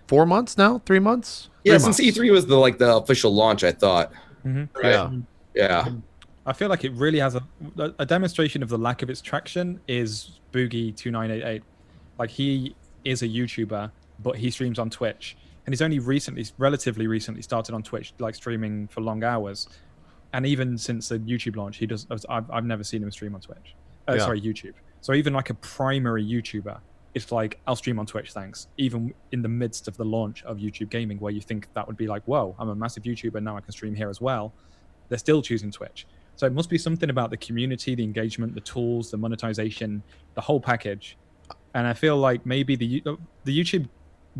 4 months now? 3 months? Yeah, since E3 was the official launch, I thought. Right? Yeah. I feel like it really has a demonstration of the lack of its traction is Boogie2988. Like, he is a YouTuber, but he streams on Twitch, and he's only relatively recently started on Twitch, like streaming for long hours. And even since the YouTube launch, I've never seen him stream on Twitch. Sorry, YouTube. So even like a primary YouTuber, it's like, I'll stream on Twitch, thanks. Even in the midst of the launch of YouTube gaming, where you think that would be like, whoa, I'm a massive YouTuber, now I can stream here as well. They're still choosing Twitch. So it must be something about the community, the engagement, the tools, the monetization, the whole package. And I feel like maybe the YouTube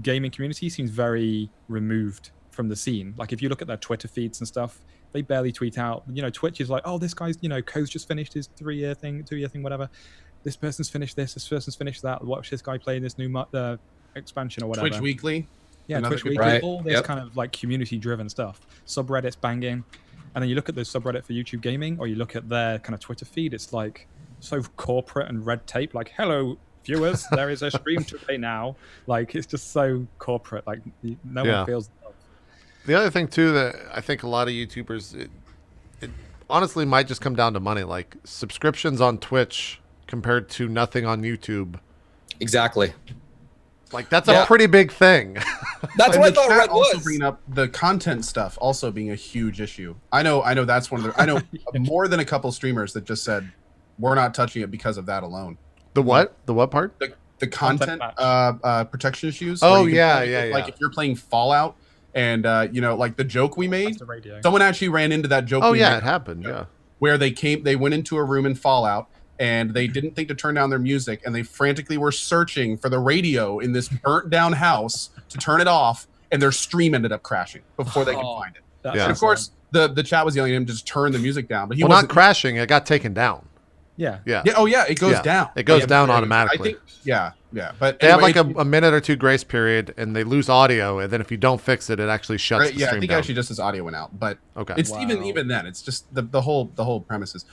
gaming community seems very removed from the scene. Like if you look at their Twitter feeds and stuff, they barely tweet out. Twitch is like, oh, this guy's, Coh's just finished his 2-year thing, whatever. This person's finished this person's finished that. Watch this guy playing this new expansion or whatever. Twitch Weekly. Yeah, Twitch Weekly. Right. All this kind of like community-driven stuff. Subreddits banging. And then you look at the subreddit for YouTube Gaming, or you look at their kind of Twitter feed, it's like so corporate and red tape. Like, hello, viewers, there is a stream today now. Like, it's just so corporate. Like, no one feels love. The other thing, too, that I think a lot of YouTubers, it honestly might just come down to money. Like, subscriptions on Twitch compared to nothing on YouTube. Exactly. Like, that's a pretty big thing. That's what I thought Red also was. bringing up the content stuff also being a huge issue. I know that's one of the, I know more than a couple streamers that just said, we're not touching it because of that alone. The what? The what part? The content protection issues. Oh, Like yeah. if you're playing Fallout and, like the joke we made, someone actually ran into that joke. Oh, yeah, it happened. Yeah. Where they went into a room in Fallout and they didn't think to turn down their music, and they frantically were searching for the radio in this burnt down house to turn it off, and their stream ended up crashing before they could find it. And of course, the chat was yelling at him to just turn the music down, but he wasn't not crashing. It got taken down. Yeah. Oh yeah, it goes down. It goes down automatically. I think. Yeah. But they anyway, have like a minute or two grace period, and they lose audio, and then if you don't fix it, it actually shuts the stream I think down. actually just his audio went out, but okay. It's even then, it's just the whole premise is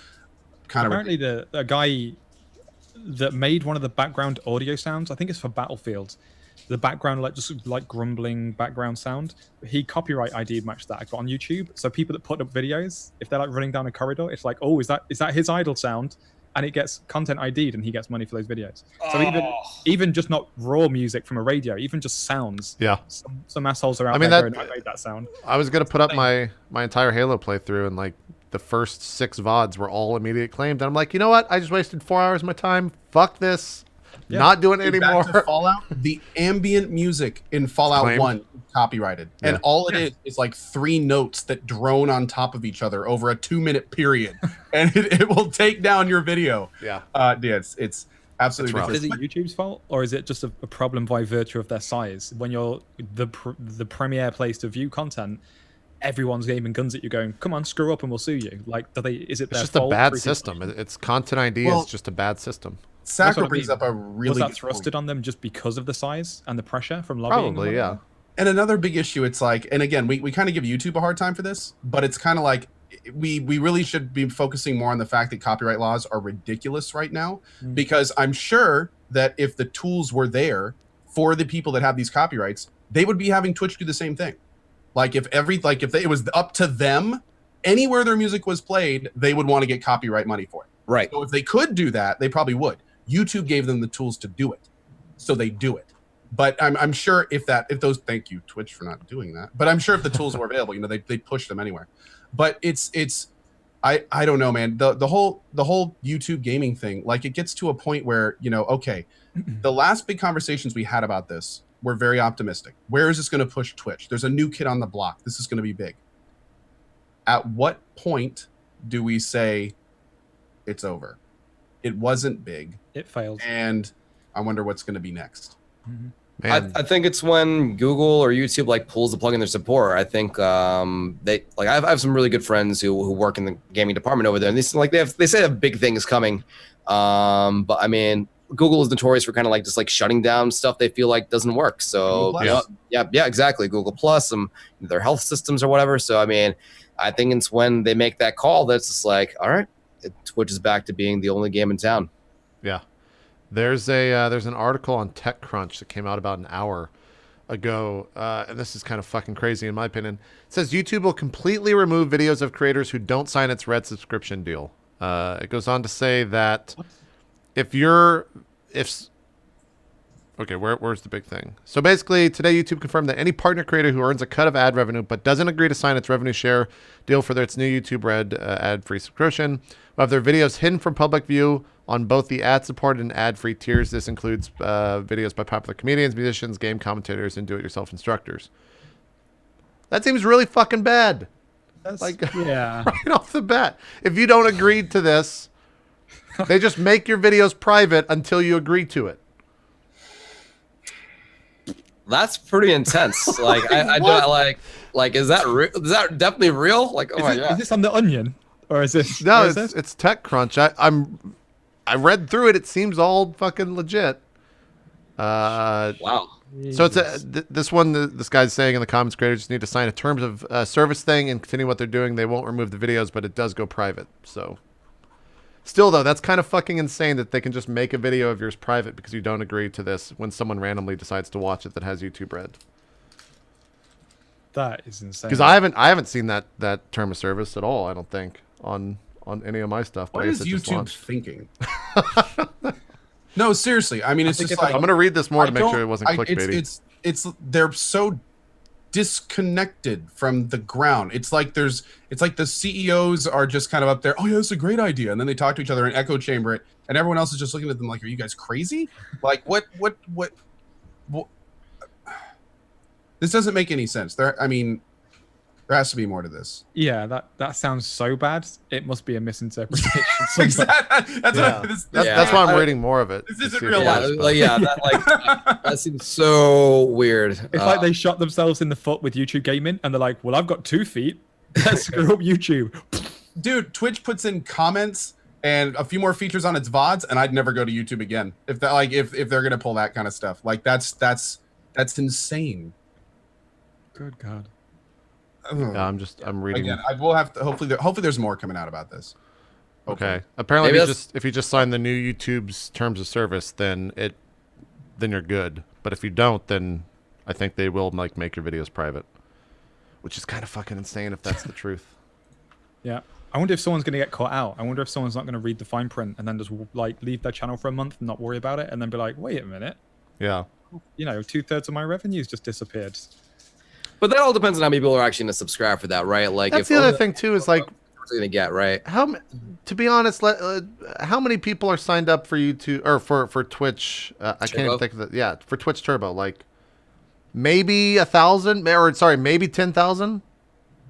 kind apparently the guy that made one of the background audio sounds, I think it's for Battlefield, the background like grumbling background sound, he copyright ID'd matched that on YouTube. So people that put up videos, if they're like running down a corridor, it's like, oh, is that his idle sound? And it gets content ID'd, and he gets money for those videos. So even just not raw music from a radio, even just sounds. Yeah. Some assholes are out there going, I made that sound. I was gonna put up my entire Halo playthrough, and like the first 6 VODs were all immediate claimed, and I'm like, you know what? I just wasted 4 hours of my time. Fuck this. Yeah. Not doing it anymore. Back to Fallout, the ambient music in Fallout 1 copyrighted, and all it is like 3 notes that drone on top of each other over a 2-minute period, and it will take down your video. Yeah, it's absolutely ridiculous. Is it YouTube's fault, or is it just a problem by virtue of their size? When you're the premier place to view content, everyone's aiming guns at you, going, "Come on, screw up, and we'll sue you." Like, is it their just fault? A bad system. It's content ID is just a bad system. Sacriel brings up a really was that thrusted on them just because of the size and the pressure from lobbying? Probably, yeah. And another big issue, it's like, and again, we kind of give YouTube a hard time for this, but it's kind of like we really should be focusing more on the fact that copyright laws are ridiculous right now, because I'm sure that if the tools were there for the people that have these copyrights, they would be having Twitch do the same thing. Like if it was up to them, anywhere their music was played, they would want to get copyright money for it. Right. So if they could do that, they probably would. YouTube gave them the tools to do it, so they do it. But I'm sure thank you Twitch for not doing that. But I'm sure if the tools were available, they push them anywhere. But I don't know, man. The whole YouTube gaming thing, like, it gets to a point where, okay, the last big conversations we had about this were very optimistic. Where is this going to push Twitch? There's a new kid on the block. This is going to be big. At what point do we say it's over? It wasn't big. It failed. And I wonder what's going to be next. I think it's when Google or YouTube like pulls the plug in their support. I think I have some really good friends who work in the gaming department over there, and they say they have big things coming. But I mean, Google is notorious for kind of like just like shutting down stuff they feel like doesn't work. So yeah, exactly. Google Plus, their health systems or whatever. So I mean, I think it's when they make that call that's just like, all right, Twitch is back to being the only game in town. Yeah. There's an article on TechCrunch that came out about an hour ago, and this is kind of fucking crazy in my opinion. It says YouTube will completely remove videos of creators who don't sign its Red subscription deal. It goes on to say that where's the big thing? So basically, today YouTube confirmed that any partner creator who earns a cut of ad revenue but doesn't agree to sign its revenue share deal for its new YouTube Red ad-free subscription will have their videos hidden from public view on both the ad-supported and ad-free tiers. This includes videos by popular comedians, musicians, game commentators, and do-it-yourself instructors. That seems really fucking bad. That's, right off the bat. If you don't agree to this, they just make your videos private until you agree to it. That's pretty intense. Like, I don't like, is that real? Is that definitely real? Like, oh my God. Is this on the Onion? Or is this? No, it's TechCrunch. I read through it. It seems all fucking legit. Wow. So it's this one. This guy's saying in the comments, creators just need to sign a terms of service thing and continue what they're doing. They won't remove the videos, but it does go private. So still, though, that's kind of fucking insane that they can just make a video of yours private because you don't agree to this when someone randomly decides to watch it that has YouTube Red. That is insane. Because I haven't seen that term of service at all. I don't think on any of my stuff. What is YouTube thinking? No, seriously. I mean, it's just like, I'm gonna read this more to make sure it wasn't clickbaity. It's they're so disconnected from the ground. It's like the CEOs are just kind of up there. Oh yeah, that's a great idea, and then they talk to each other and echo chamber it, and everyone else is just looking at them like, are you guys crazy? Like what? This doesn't make any sense. I mean, There has to be more to this. Yeah, that sounds so bad. It must be a misinterpretation. somewhere. Exactly. That's Yeah. what That's why I'm reading more of it. This to isn't see if real it life. is, Yeah, but- like yeah, that seems so weird. It's like they shot themselves in the foot with YouTube gaming, and they're like, "Well, I've got 2 feet. Let's screw up YouTube." Dude, Twitch puts in comments and a few more features on its VODs, and I'd never go to YouTube again. If that, like, if they're gonna pull that kind of stuff, like that's insane. Good God. Yeah, I'm reading. Again, I will have to. Hopefully, there's more coming out about this. Hopefully. Okay. Apparently, Maybe if you just sign the new YouTube's terms of service, then you're good. But if you don't, then I think they will like make your videos private, which is kind of fucking insane if that's the truth. Yeah. I wonder if someone's going to get caught out. I wonder if someone's not going to read the fine print and then just like leave their channel for a month and not worry about it, and then be like, "Wait a minute, Yeah. 2/3 of my revenues just disappeared." But that all depends on how many people are actually going to subscribe for that, right? Like, That's if the other thing too. Is like, going to get right. to be honest, how many people are signed up for YouTube or for Twitch? I can't even think of it. Yeah, for Twitch Turbo, like maybe 1,000, or sorry, maybe 10,000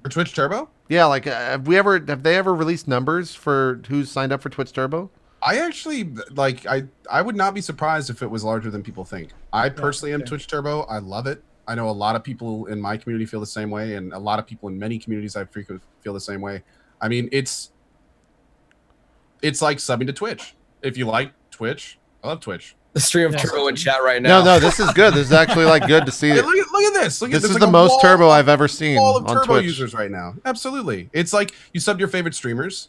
For Twitch Turbo, Yeah, like have they ever released numbers for who's signed up for Twitch Turbo? I actually like. I would not be surprised if it was larger than people think. I personally am Twitch Turbo. I love it. I know a lot of people in my community feel the same way, and a lot of people in many communities I frequent feel the same way. I mean, it's like subbing to Twitch. If you like Twitch, I love Twitch. The stream of Turbo in chat right now. No, this is good. This is actually like good to see Hey, it. look at this. Look at This this is like the a most wall- turbo I've ever seen wall of on turbo Twitch. users right now. Absolutely. It's like you sub your favorite streamers.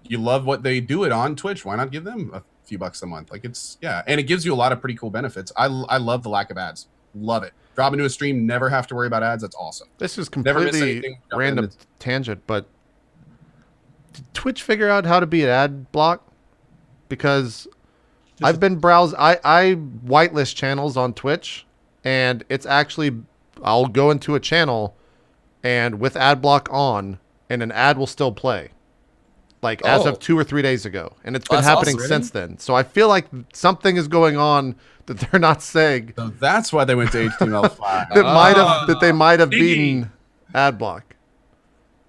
You love what they do it on Twitch. Why not give them a few bucks a month? Like it's and it gives you a lot of pretty cool benefits. I love the lack of ads. Love it. Drop into a stream, never have to worry about ads. That's awesome. This is Never miss completely anything. Jump in. random tangent, but did Twitch figure out how to be an ad block? Because I've been browsing. I whitelist channels on Twitch, and it's actually I'll go into a channel, and with ad block on, and an ad will still play, like as of 2 or 3 days ago, and it's been That's happening awesome. since then. So I feel like something is going on that they're not saying So that's why they went to HTML5. that they might have Sneaky. beaten ad block.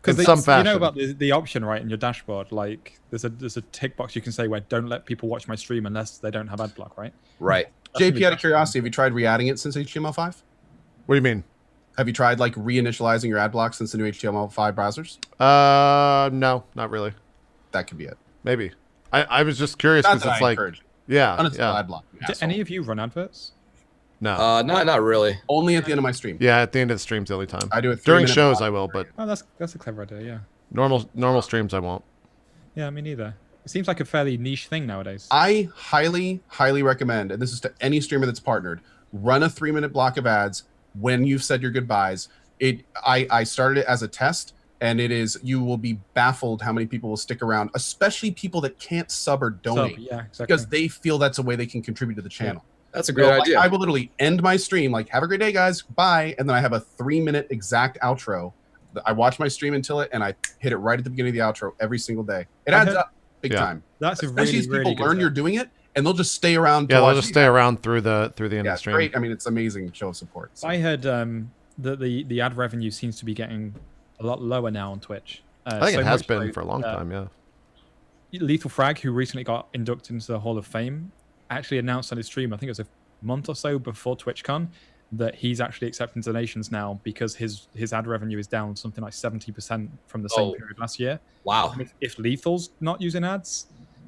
In Because some fashion. you know about the option, right, in your dashboard, like there's a tick box you can say where don't let people watch my stream unless they don't have ad block, right? Right. JP, out of curiosity, have you tried re-adding it since HTML5? What do you mean? Have you tried like reinitializing your ad block since the new HTML5 browsers? No, not really. That could be it. Maybe. I was just curious Not because that it's I like, encourage. yeah, Uninstall yeah, ad block. you Do asshole. any of you run adverts? no, Not really. Only at the end of my stream. yeah. At the end of the stream's the only time. I do it During 3-minute shows. block. I will, but Oh, that's a clever idea. Yeah. normal streams I won't. Yeah, me neither. It seems like a fairly niche thing nowadays. I highly recommend, and this is to any streamer that's partnered, run a 3-minute block of ads when you've said your goodbyes. I started it as a test, and it is, you will be baffled how many people will stick around, especially people that can't sub or donate, Yeah, exactly. because they feel that's a way they can contribute to the channel. That's a So, great like, idea. I will literally end my stream like, have a great day, guys, bye, and then I have a 3-minute exact outro. I watch my stream until it, and I hit it right at the beginning of the outro every single day. It I adds heard- up big Yeah. time. That's a Especially really, as people really good learn tip. you're doing it, and they'll just stay around. Yeah, to they'll watch just you. stay around through the end of Yeah, the it's stream. great. I mean, it's amazing show of support. So. I heard that the ad revenue seems to be getting a lot lower now on Twitch. I think so it has much been so, for a long time. Yeah. Lethal Frag, who recently got inducted into the Hall of Fame, actually announced on his stream, I think it was a month or so before TwitchCon, that he's actually accepting donations now because his ad revenue is down something like 70% from the same Oh. period last year. Wow. And if Lethal's not using ads,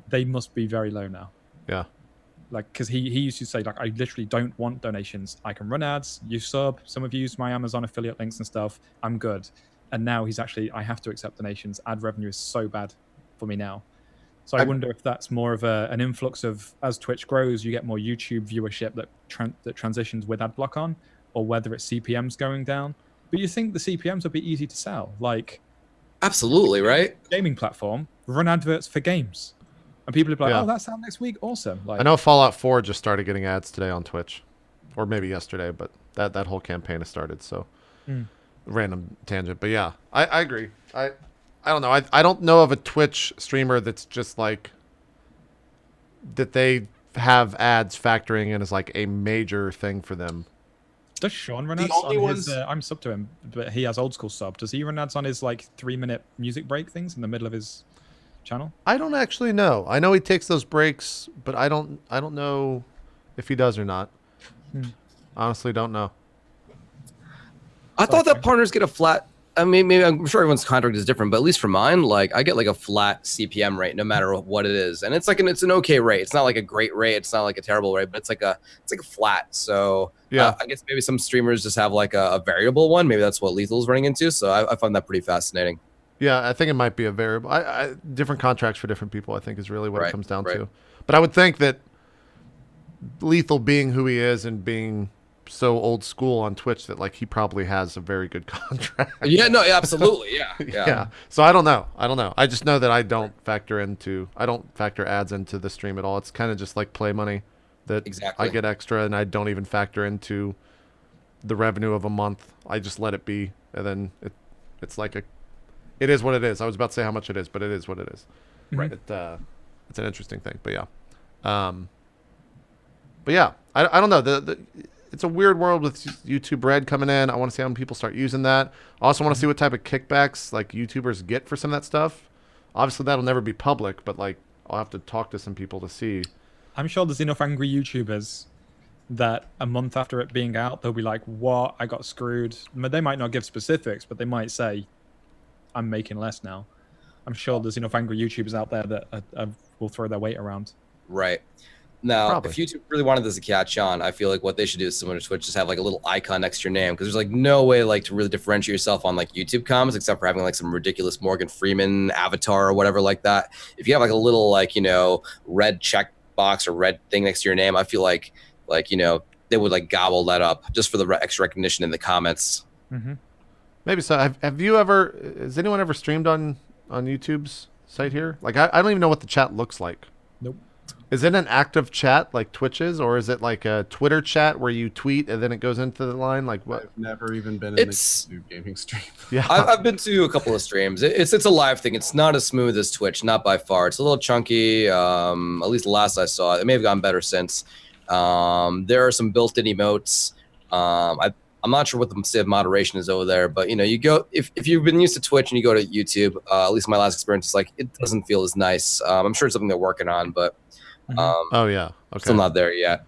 they must be very low now. Yeah. Like, because he used to say, like, I literally don't want donations. I can run ads, you sub, some of you use my Amazon affiliate links and stuff. I'm good. And now he's actually, I have to accept donations. Ad revenue is so bad for me now. So I wonder if that's more of an influx of, as Twitch grows, you get more YouTube viewership that transitions with ad block on, or whether it's CPMs going down. But you think the CPMs would be easy to sell? Like, Absolutely, right? gaming platform, run adverts for games. And people would be like, Yeah. oh, that's out next week. Awesome. Like, I know Fallout 4 just started getting ads today on Twitch, or maybe yesterday, but that whole campaign has started. So, random tangent, but yeah, I agree. I don't know. I don't know of a Twitch streamer that's just like that they have ads factoring in as like a major thing for them. Does Sean run The ads only on his? ones- I'm sub to him, but he has old school sub. Does he run ads on his like 3-minute music break things in the middle of his channel? I don't actually know. I know he takes those breaks, but I don't know if he does or not. Honestly, don't know. I thought that Okay. partners get a flat. I mean, maybe I'm sure everyone's contract is different, but at least for mine, like I get like a flat CPM rate no matter what it is, and it's like it's an okay rate. It's not like a great rate. It's not like a terrible rate, but it's like a flat. So Yeah. I guess maybe some streamers just have like a variable one. Maybe that's what Lethal's running into. So I find that pretty fascinating. Yeah, I think it might be a variable. Different contracts for different people, I think, is really what it Right, comes down right. to. But I would think that Lethal being who he is and being so old school on Twitch that like he probably has a very good contract. Yeah, no, yeah, absolutely, yeah. Yeah. So I don't know. I just know that I don't factor ads into the stream at all. It's kind of just like play money that Exactly. I get extra, and I don't even factor into the revenue of a month. I just let it be, and then it's like it is what it is. I was about to say how much it is, but it is what it is. Right. It's an interesting thing, but yeah. I don't know. It's a weird world with YouTube Red coming in. I want to see how many people start using that. I also want to see what type of kickbacks like YouTubers get for some of that stuff. Obviously, that'll never be public, but like I'll have to talk to some people to see. I'm sure there's enough angry YouTubers that a month after it being out, they'll be like, "What? I got screwed." They might not give specifics, but they might say, "I'm making less now." I'm sure there's enough angry YouTubers out there that will throw their weight around. Right. Now, Probably. if YouTube really wanted this to catch on, I feel like what they should do is similar to Twitch, just have like a little icon next to your name, because there's like no way like to really differentiate yourself on like YouTube comments except for having like some ridiculous Morgan Freeman avatar or whatever like that. If you have like a little like red check box or red thing next to your name, I feel like they would like gobble that up just for the extra recognition in the comments. Mm-hmm. Maybe so. Has anyone ever streamed on YouTube's site here? Like I don't even know what the chat looks like. Nope. Is it an active chat like Twitch is, or is it like a Twitter chat where you tweet and then it goes into the line? Like what? I've never even been in a YouTube gaming stream. Yeah. I've been to a couple of streams. It's a live thing. It's not as smooth as Twitch, not by far. It's a little chunky. At least the last I saw, it may have gotten better since. There are some built-in emotes. I'm not sure what the state of moderation is over there, but you go if you've been used to Twitch and you go to YouTube. At least my last experience is like it doesn't feel as nice. I'm sure it's something they're working on, but Oh yeah. Okay. still not there yet.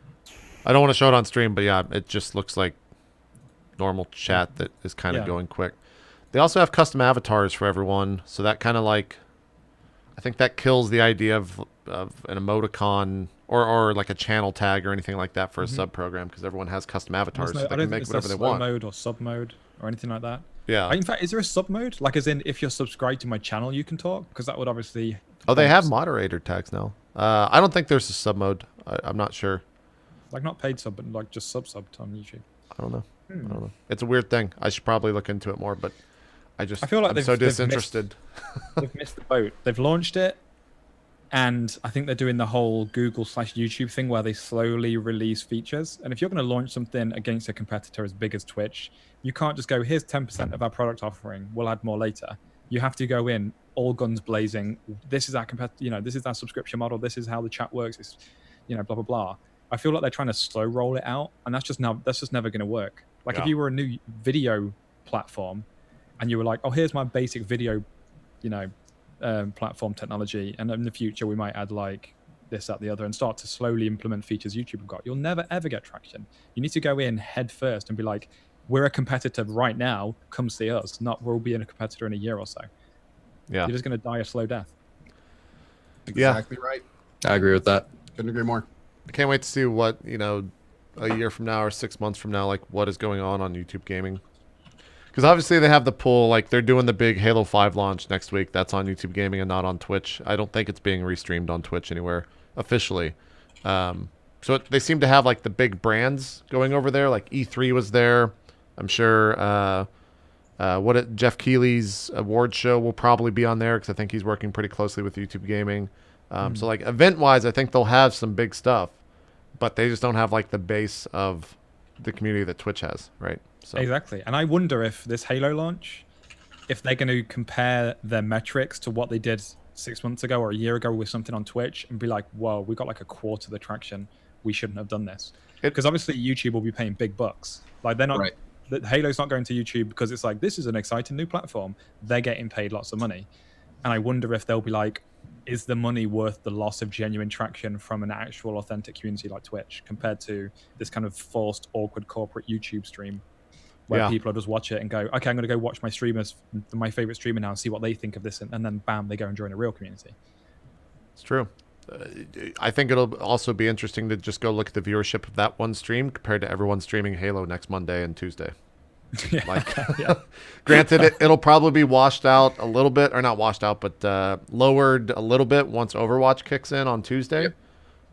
I don't want to show it on stream, but yeah, it just looks like normal chat that is kind of going quick. They also have custom avatars for everyone, so that kind of like, I think that kills the idea of an emoticon or like a channel tag or anything like that for a sub program, because everyone has custom avatars, so they can make whatever they want. Mode or sub mode or anything like that. Yeah. In fact, is there a sub mode? Like, as in, if you're subscribed to my channel, you can talk, because that would obviously. Oh, they have moderator tags now. I don't think there's a sub mode. I'm not sure. Like not paid sub, but like just sub on YouTube. I don't know. I don't know. It's a weird thing. I should probably look into it more, but I feel like I'm so they've disinterested. They've missed the boat. They've launched it, and I think they're doing the whole Google/YouTube thing where they slowly release features. And if you're going to launch something against a competitor as big as Twitch, you can't just go, "Here's 10% of our product offering. We'll add more later." You have to go in all guns blazing. This is our this is our subscription model. This is how the chat works. It's blah blah blah. I feel like they're trying to slow roll it out, and that's just never going to work. Like if you were a new video platform, and you were like, "Oh, here's my basic video, platform technology, and in the future we might add like this, that, the other," and start to slowly implement features YouTube have got, you'll never ever get traction. You need to go in head first and be like, "We're a competitor right now. Come see us." Not, "We'll be a competitor in a year or so." Yeah. You're just going to die a slow death. Exactly right. I agree with that. Couldn't agree more. I can't wait to see what, a year from now or 6 months from now, like what is going on YouTube gaming. Because obviously they have the pull, like they're doing the big Halo 5 launch next week. That's on YouTube gaming and not on Twitch. I don't think it's being restreamed on Twitch anywhere officially. So they seem to have like the big brands going over there. Like E3 was there. I'm sure Jeff Keighley's award show will probably be on there, because I think he's working pretty closely with YouTube gaming. So like event-wise, I think they'll have some big stuff, but they just don't have like the base of the community that Twitch has, right? So Exactly. And I wonder if this Halo launch, if they're going to compare their metrics to what they did 6 months ago or a year ago with something on Twitch and be like, "Whoa, we got like a quarter of the traction we shouldn't have done this. Because obviously YouTube will be paying big bucks. Like they're not, Halo's not going to YouTube because it's like, this is an exciting new platform. They're getting paid lots of money. And I wonder if they'll be like, is the money worth the loss of genuine traction from an actual authentic community like Twitch compared to this kind of forced, awkward corporate YouTube stream where people will just watch it and go, okay, I'm going to go watch my streamers, my favorite streamer now and see what they think of this. And then bam, they go and join a real community. It's true. I think it'll also be interesting to just go look at the viewership of that one stream compared to everyone streaming Halo next Monday and Tuesday. Granted, it'll probably be washed out a little bit, or not washed out, but lowered a little bit once Overwatch kicks in on Tuesday.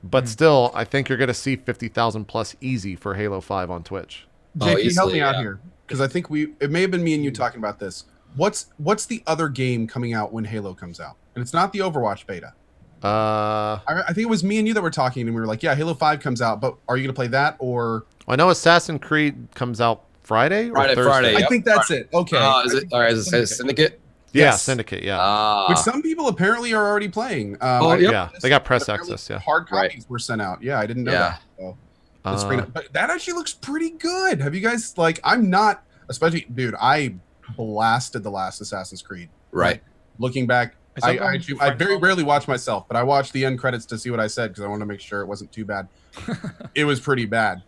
But still, I think you're going to see 50,000 plus easy for Halo 5 on Twitch. JP, help me out here, because I think it may have been me and you talking about this. What's the other game coming out when Halo comes out? And it's not the Overwatch beta. I think it was me and you that were talking, and we were like, yeah, Halo 5 comes out, but are you going to play that, or... I know Assassin's Creed comes out Friday or Thursday? Friday. I think that's it. Okay. Is it Syndicate? Yeah, Syndicate, yeah. Which some people apparently are already playing. Yeah, they got press access, yeah. Hard copies were sent out. Yeah, I didn't know that. So but that actually looks pretty good. Have you guys, like, I'm not, especially, dude, I blasted the last Assassin's Creed. Right. Like, looking back, I very rarely watch myself, but I watched the end credits to see what I said because I wanted to make sure it wasn't too bad. It was pretty bad.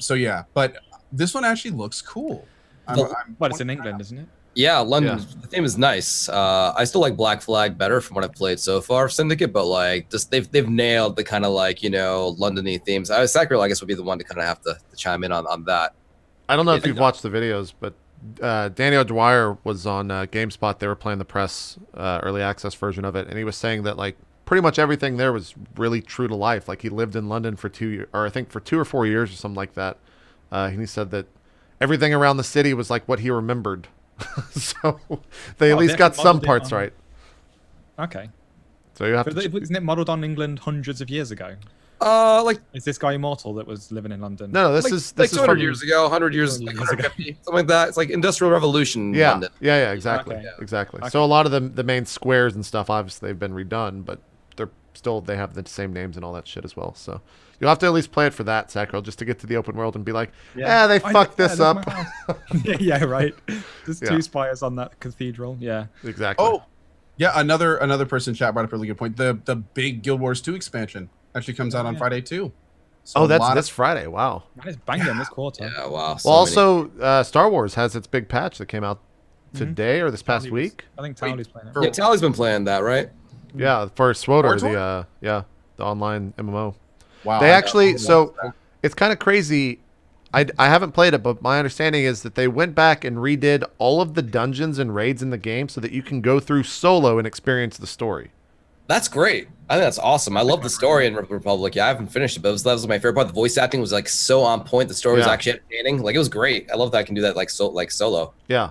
So yeah, but this one actually looks cool. But it's in England, isn't it? Yeah, London. Yeah. The theme is nice. I still like Black Flag better from what I've played so far, Syndicate, but like just they've nailed the kind of like, you know, London-y themes. Sacriel, I guess, would be the one to kind of have to chime in on that. I don't know if you've watched the videos, but Danny O'Dwyer was on GameSpot. They were playing the press early access version of it, and he was saying that like pretty much everything there was really true to life. Like he lived in London for 2 years, or I think for 2 or 4 years or something like that. And he said that everything around the city was like what he remembered. So they at least got some parts right. Okay. So you have isn't it modeled on England hundreds of years ago? Like, is this guy immortal that was living in London? No, this is 200 years ago, 100 years, like 150, something like that. It's like Industrial Revolution. Yeah, London. yeah, exactly, exactly. Okay. So a lot of the main squares and stuff, obviously, they've been redone, but they have the same names and all that shit as well. So you'll have to at least play it for that, Sacriel, just to get to the open world and be like, they fucked this up. Yeah, right. There's 2 spires on that cathedral. Yeah, exactly. Oh, yeah. Another person in chat brought up a really good point. The big Guild Wars 2 expansion actually comes out on Friday too. So that's this Friday. Wow. That is banging this quarter. Yeah, wow. Well, also, Star Wars has its big patch that came out today or this past week. I think Tally's playing it. Yeah, Tally's been playing that, right? Yeah, for Swiftor, the online MMO. Wow. They actually, so it's kind of crazy. I haven't played it, but my understanding is that they went back and redid all of the dungeons and raids in the game so that you can go through solo and experience the story. That's great. I think that's awesome. I love the story in Republic. Yeah, I haven't finished it, but that was my favorite part. The voice acting was like so on point. The story was actually entertaining. Like it was great. I love that I can do that like solo. Yeah.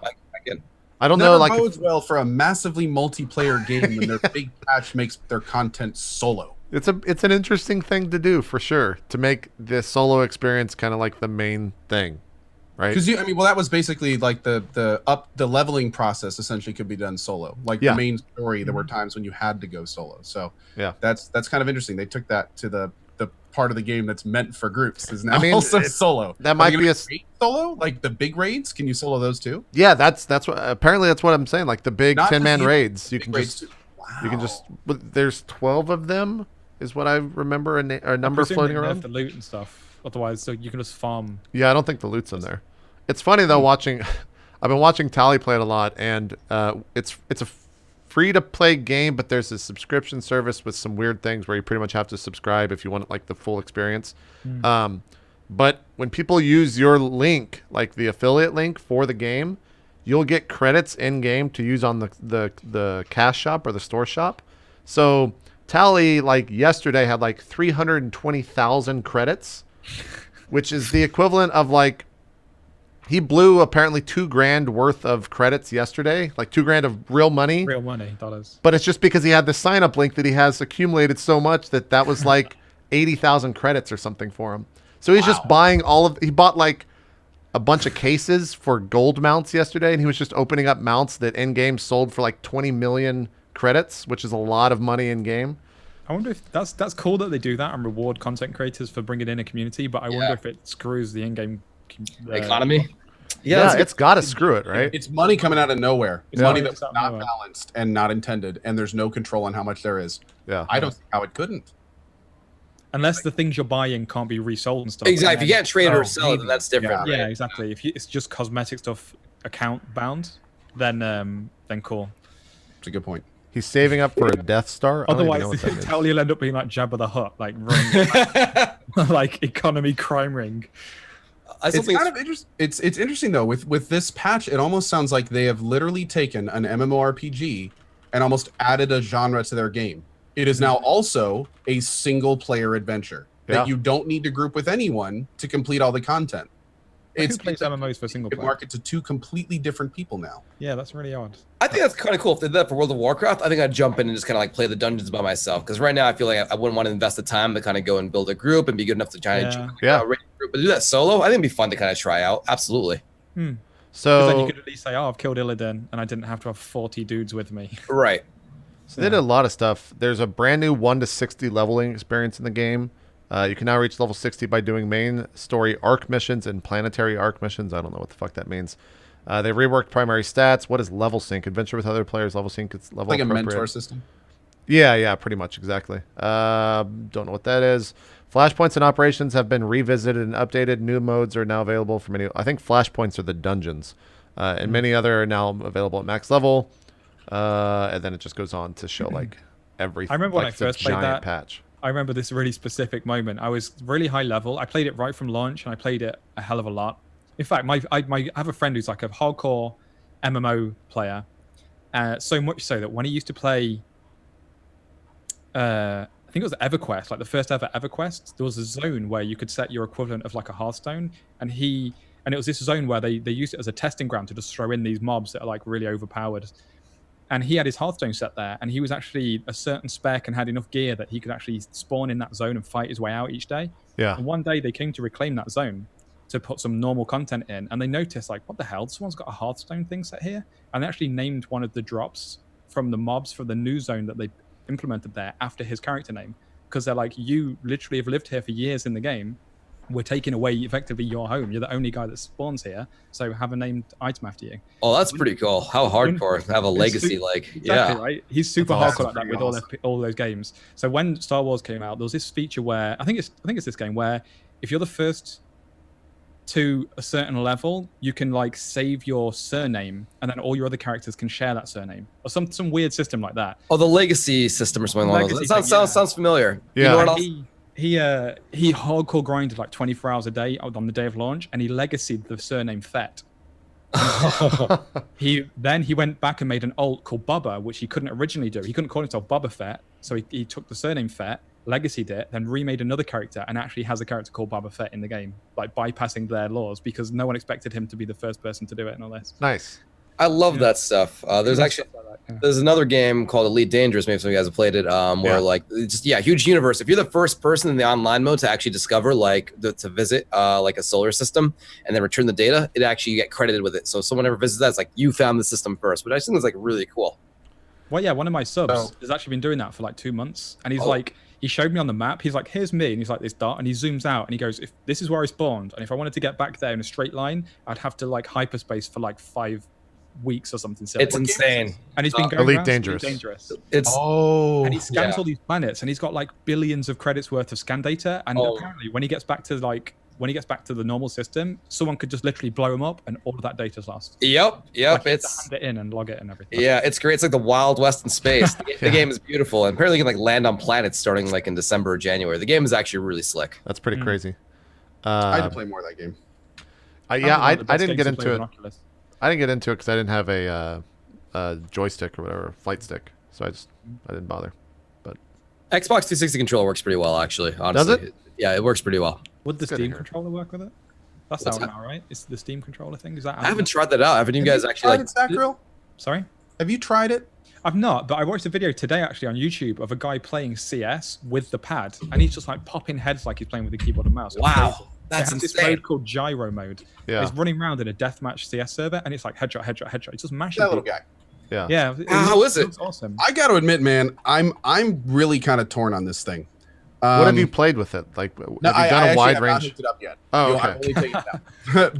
I don't know. Like, bodes well for a massively multiplayer game when their big patch makes their content solo. It's an interesting thing to do for sure, to make the solo experience kind of like the main thing, right? Because that was basically like the leveling process essentially could be done solo. Like the main story, there were times when you had to go solo. So that's kind of interesting. They took that to the part of the game that's meant for groups is now also solo. That might be a solo, like the big raids. Can you solo those too? Yeah, that's what apparently that's what I'm saying. Like the big 10-man raids, you can just there's 12 of them is what I remember a number floating around. The loot and stuff. Otherwise, so you can just farm. Yeah, I don't think the loot's in there. It's funny though watching. I've been watching Tally play it a lot, and it's a free-to-play game, but there's a subscription service with some weird things where you pretty much have to subscribe if you want like the full experience. But when people use your link, like the affiliate link for the game, you'll get credits in-game to use on the cash shop or the store shop. So Tally, like yesterday, had like 320,000 credits, which is the equivalent of like, he blew apparently $2,000 worth of credits yesterday, like $2,000 of real money. Real money, dollars. But it's just because he had the sign up link that he has accumulated so much that was like 80,000 credits or something for him. So he's just buying he bought like a bunch of cases for gold mounts yesterday, and he was just opening up mounts that in game sold for like 20 million credits, which is a lot of money in game. I wonder if that's cool that they do that and reward content creators for bringing in a community, but I wonder if it screws the in-game economy. Yeah, it's got to screw it, right? It's money coming out of nowhere. It's Yeah. money Money that's just out not of nowhere. balanced and not intended, and there's no control on how much there is. Yeah. I don't see how it couldn't. Unless the things you're buying can't be resold and stuff. Exactly. If and you can't trade Oh, or sell it, then that's different. yeah, right? exactly. If it's just cosmetic stuff account bound, then cool. It's a good point. He's saving up for a Death Star. I don't even know Otherwise, what that means. totally will end up being like Jabba the Hutt, like running like economy crime ring. I still It's think kind of interesting. It's interesting though. With this patch, it almost sounds like they have literally taken an MMORPG and almost added a genre to their game. It is now also a single player adventure that Yeah. you don't need to group with anyone to complete all the content. Who plays MMOs for single It player? market to two completely different people now. Yeah, that's really odd. I think that's kind of cool. If they did that for World of Warcraft, I think I'd jump in and just kind of like play the dungeons by myself. Because right now I feel like I wouldn't want to invest the time to kind of go and build a group and be good enough to try and Yeah. raid a group. But to do that solo, I think it'd be fun to kind of try out. Absolutely. Because then So, you could at least say, "Oh, I've killed Illidan, and I didn't have to have 40 dudes with me." Right. so they did a lot of stuff. There's a brand new 1 to 60 leveling experience in the game. You can now reach level 60 by doing main story arc missions and planetary arc missions. I don't know what the fuck that means. They reworked primary stats. What is level sync? Adventure with other players. Level sync. It's level Like a appropriate. mentor system. Yeah, pretty much exactly. Don't know what that is. Flashpoints and operations have been revisited and updated. New modes are now available for many. I think flashpoints are the dungeons, and many other are now available at max level. And then it just goes on to show like everything. I remember when like I first the played giant that. patch. I remember this really specific moment. I was really high level. I played it right from launch, and I played it a hell of a lot. In fact, I have a friend who's like a hardcore MMO player, so much so that when he used to play, I think it was EverQuest, like the first ever EverQuest, there was a zone where you could set your equivalent of like a Hearthstone, and it was this zone where they used it as a testing ground to just throw in these mobs that are like really overpowered. And he had his Hearthstone set there, and he was actually a certain spec and had enough gear that he could actually spawn in that zone and fight his way out each day. Yeah. And one day they came to reclaim that zone to put some normal content in, and they noticed like, what the hell? Someone's got a Hearthstone thing set here, and they actually named one of the drops from the mobs for the new zone that they implemented there after his character name, because they're like, you literally have lived here for years in the game. We're taking away effectively your home. You're the only guy that spawns here, so have a named item after you. Oh, that's pretty cool. How hardcore to have a legacy like, Exactly, right? He's super That's hardcore awesome. like that with all those games. So when Star Wars came out, there was this feature where I think it's this game where if you're the first to a certain level, you can like save your surname, and then all your other characters can share that surname, or some weird system like that. Oh, the legacy system or something along those. Legacy That thing, yeah. sounds familiar. Yeah. You know what else? He hardcore grinded like 24 hours a day on the day of launch, and he legacied the surname Fett. He went back and made an alt called Bubba, which he couldn't originally do. He couldn't call himself Bubba Fett, so he took the surname Fett, legacied it, then remade another character, and actually has a character called Bubba Fett in the game, like bypassing their laws because no one expected him to be the first person to do it and all this. Nice. I love that stuff. There's actually Stuff like that, yeah. there's another game called Elite Dangerous. Maybe some of you guys have played it. Where like it's just huge universe. If you're the first person in the online mode to actually discover to visit like a solar system and then return the data, it actually you get credited with it. So if someone ever visits that, it's like you found the system first, which I think is like really cool. Well, yeah, one of my subs Oh. has actually been doing that for like 2 months, and he's like, he showed me on the map. He's like, here's me, and he's like this dot, and he zooms out, and he goes, if this is where I spawned, and if I wanted to get back there in a straight line, I'd have to like hyperspace for like 5 weeks or something silly. It's insane. And he's been going Elite around Dangerous. Dangerous. It's Oh, And he scans Yeah. all these planets, and he's got like billions of credits worth of scan data. And Oh. apparently, when he gets back to the normal system, someone could just literally blow him up, and all of that data's lost. yep. Like, you have to It's hand it in and log it and everything. yeah, it's great. It's like the Wild West in space. The game is beautiful, and apparently you can like land on planets starting like in December or January. The game is actually really slick. That's pretty crazy. I had to play more of that game. I didn't get into it. I didn't get into it because I didn't have a joystick or whatever, flight stick. So I didn't bother. But Xbox 360 controller works pretty well, actually. Honestly, it? Yeah, it works pretty well. Would the Good to Steam hear. controller work with it? That's What's out that? now, right? It's the Steam controller thing. Is that out I haven't now? tried that out. Haven't you guys actually like? tried it, Sacriel? Sorry? Have you tried it? I've not, but I watched a video today actually on YouTube of a guy playing CS with the pad, and he's just like popping heads like he's playing with the keyboard and mouse. It's Wow, crazy. that's They have this insane. mode called gyro mode. Yeah. He's running around in a deathmatch CS server, and it's like headshot, headshot, headshot. He's just mashing That little people. guy. Yeah. Yeah. How is it? looks awesome. I got to admit, man, I'm really kind of torn on this thing. What have you played with it? Like, No, have you done a wide have not range? hooked it up yet. Oh, I've okay. only taken it down.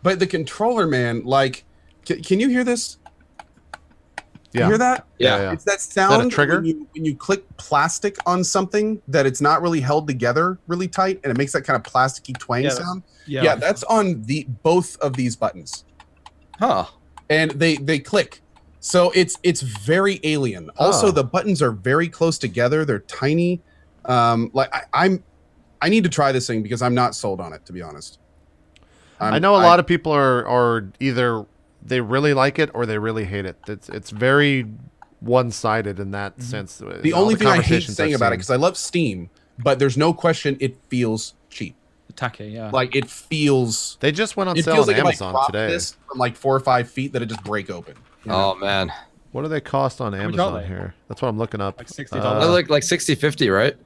but the controller, man, like, can you hear this? You Yeah. hear that? Yeah. It's that sound trigger? when you click plastic on something that it's not really held together really tight, and it makes that kind of plasticky twang Yeah, sound. Yeah. Yeah, that's on both of these buttons, Huh. and they click. So it's very alien. Also, Oh. the buttons are very close together. They're tiny. Like I need to try this thing because I'm not sold on it, to be honest. I know a lot of people are either they really like it or they really hate it. It's very one-sided in that sense. The only thing I hate saying about it, because I love Steam, but there's no question it feels cheap. tacky. Yeah. Like it feels. They just went on It sale feels on like Amazon if I dropped today. this from like 4 or 5 feet, that it just break open. you know? Oh man. What do they cost on much are Amazon they? here? That's what I'm looking up. Like $60. Like 60-50, right?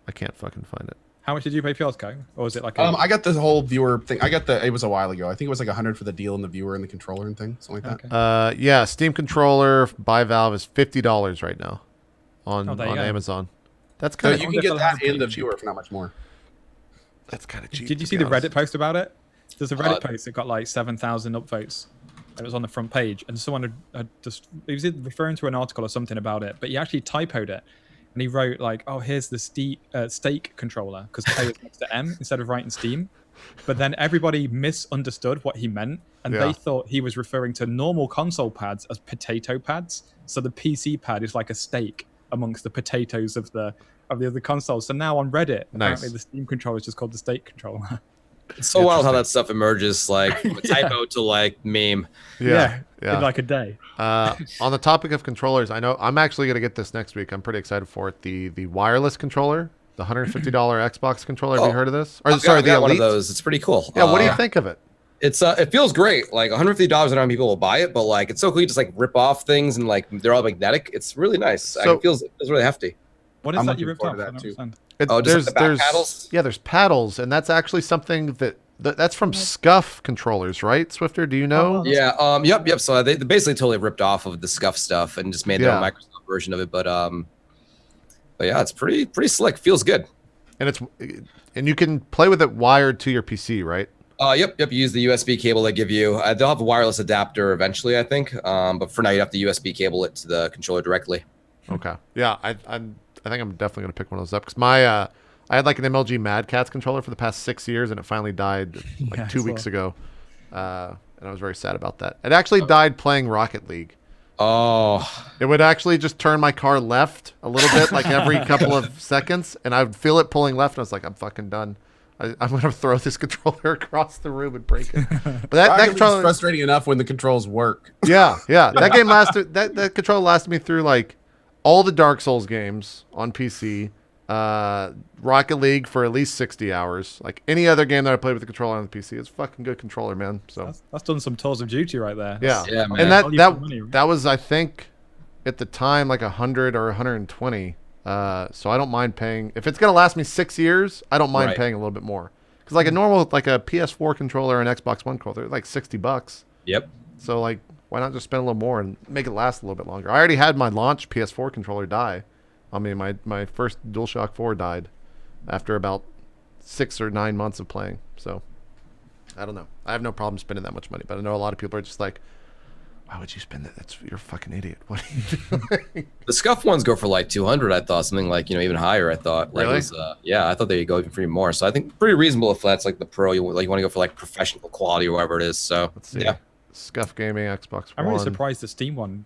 I can't fucking find it. How much did you pay for yours, Co? Or was it like? I got the whole viewer thing. It was a while ago. I think it was like 100 for the deal and the viewer and the controller and thing, something like that. Okay. Yeah, Steam controller by Valve is $50 right now on Oh, there you go. Amazon. That's So kind you of can get wonderful that to have and the cheap. viewer for not much more. that's kind of cheap. Did you to see be the honest. Reddit post about it? There's a Reddit Uh, post that got like 7,000 upvotes. It was on the front page, and someone had just he was referring to an article or something about it, but he actually typoed it, and he wrote like, "Oh, here's the steak controller," because K is next to M instead of writing Steam. But then everybody misunderstood what he meant, and Yeah. they thought he was referring to normal console pads as potato pads. So the PC pad is like a steak amongst the potatoes of the other consoles. So now on Reddit, apparently the Steam controller is just called the steak controller. It's so wild how that stuff emerges, like from a typo to like meme. Yeah. In like a day. On the topic of controllers, I know I'm actually gonna get this next week. I'm pretty excited for it. The wireless controller, the $150 Xbox controller. Have you heard of this? Or sorry, I've the got one of Elite? those. It's pretty cool. Yeah. What do you think of it? It's it feels great. Like $150, I don't know how many people will buy it, but like it's so cool. You just like rip off things and like they're all magnetic. It's really nice. So- It feels really hefty. What is I'm that you looking ripped off? forward I to don't that, too. understand. Oh, just like the back paddles? Yeah, there's paddles, and that's actually something that's from Scuff controllers, right? Swiftor, do you know? Oh, Yeah. Yep. So they basically totally ripped off of the Scuff stuff and just made their own Yeah. Microsoft version of it. But yeah, it's pretty slick. Feels good. And you can play with it wired to your PC, right? Yep. You use the USB cable they give you. They'll have a wireless adapter eventually, I think. But for now, you have to USB cable it to the controller directly. Okay. Yeah, I think I'm definitely gonna pick one of those up because my I had like an MLG Mad Catz controller for the past 6 years, and it finally died like Yeah, 2 I saw weeks it. ago, and I was very sad about that. It actually died playing Rocket League. Oh, It would actually just turn my car left a little bit, like every couple of seconds, and I would feel it pulling left, and I was like, I'm fucking done. I'm gonna throw this controller across the room and break it. But that Rocket League's controller, frustrating enough when the controls work. yeah. That game lasted. That controller lasted me through like all the Dark Souls games on PC. Rocket League for at least 60 hours. Like any other game that I played with the controller on the PC, it's a fucking good controller, man. So That's done some Tours of Duty right there. yeah, Yeah, man. and Value for money, right? that was I think at the time like 100 or 120. So I don't mind paying if it's gonna last me 6 years. I don't mind Right. paying a little bit more because like a normal like a PS4 controller and Xbox One controller, they're like $60. yep. So like, why not just spend a little more and make it last a little bit longer? I already had my launch PS4 controller die. I mean, my first DualShock 4 died after about 6 or 9 months of playing. So I don't know. I have no problem spending that much money, but I know a lot of people are just like, why would you spend that? You're a fucking idiot. What are you doing? The Scuff ones go for like 200. I thought something like even higher. I thought like Really? it was, yeah. I thought they would go even for even more. So I think pretty reasonable if that's like the pro. You want to go for like professional quality or whatever it is. So Let's see. yeah. Scuff Gaming, Xbox I'm One. really surprised the Steam one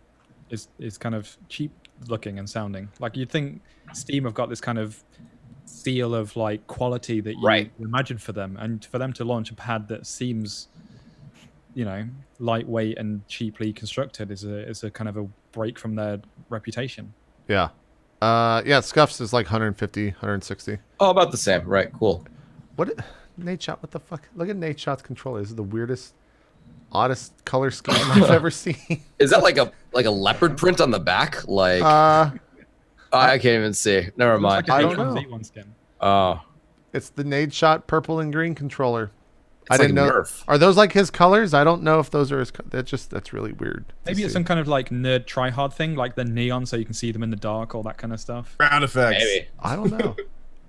is kind of cheap looking and sounding. Like you'd think Steam have got this kind of feel of like quality that you Right. imagine for them, and for them to launch a pad that seems, lightweight and cheaply constructed is a kind of a break from their reputation. Yeah. Yeah, Scuff's is like 150, 160. Oh, about the same. Right. Cool. Nate Shot, what the fuck? Look at Nate Shot's controller. This is the weirdest, oddest color scheme I've ever seen. Is that like a leopard print on the back? Like I can't even see. Never mind. Looks like I a don't know. H1Z1 skin. Oh. It's the Nade Shot purple and green controller. I didn't know. Nerf. Are those like his colors? I don't know if those are his. That's really weird. Maybe it's some kind of like nerd tryhard thing, like the neon, so you can see them in the dark, all that kind of stuff. Ground effects. Maybe. I don't know.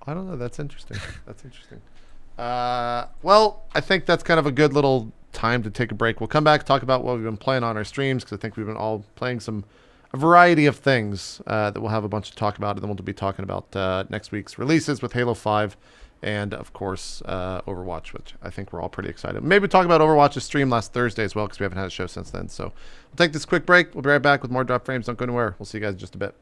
I don't know. That's interesting. That's interesting. Well, I think that's kind of a good little time to take a break. We'll come back, talk about what we've been playing on our streams, because I think we've been all playing a variety of things that we'll have a bunch to talk about, and then we'll be talking about next week's releases with Halo 5 and, of course, Overwatch, which I think we're all pretty excited. Maybe talk about Overwatch's stream last Thursday as well, because we haven't had a show since then. So we'll take this quick break. We'll be right back with more Drop Frames. Don't go anywhere. We'll see you guys in just a bit.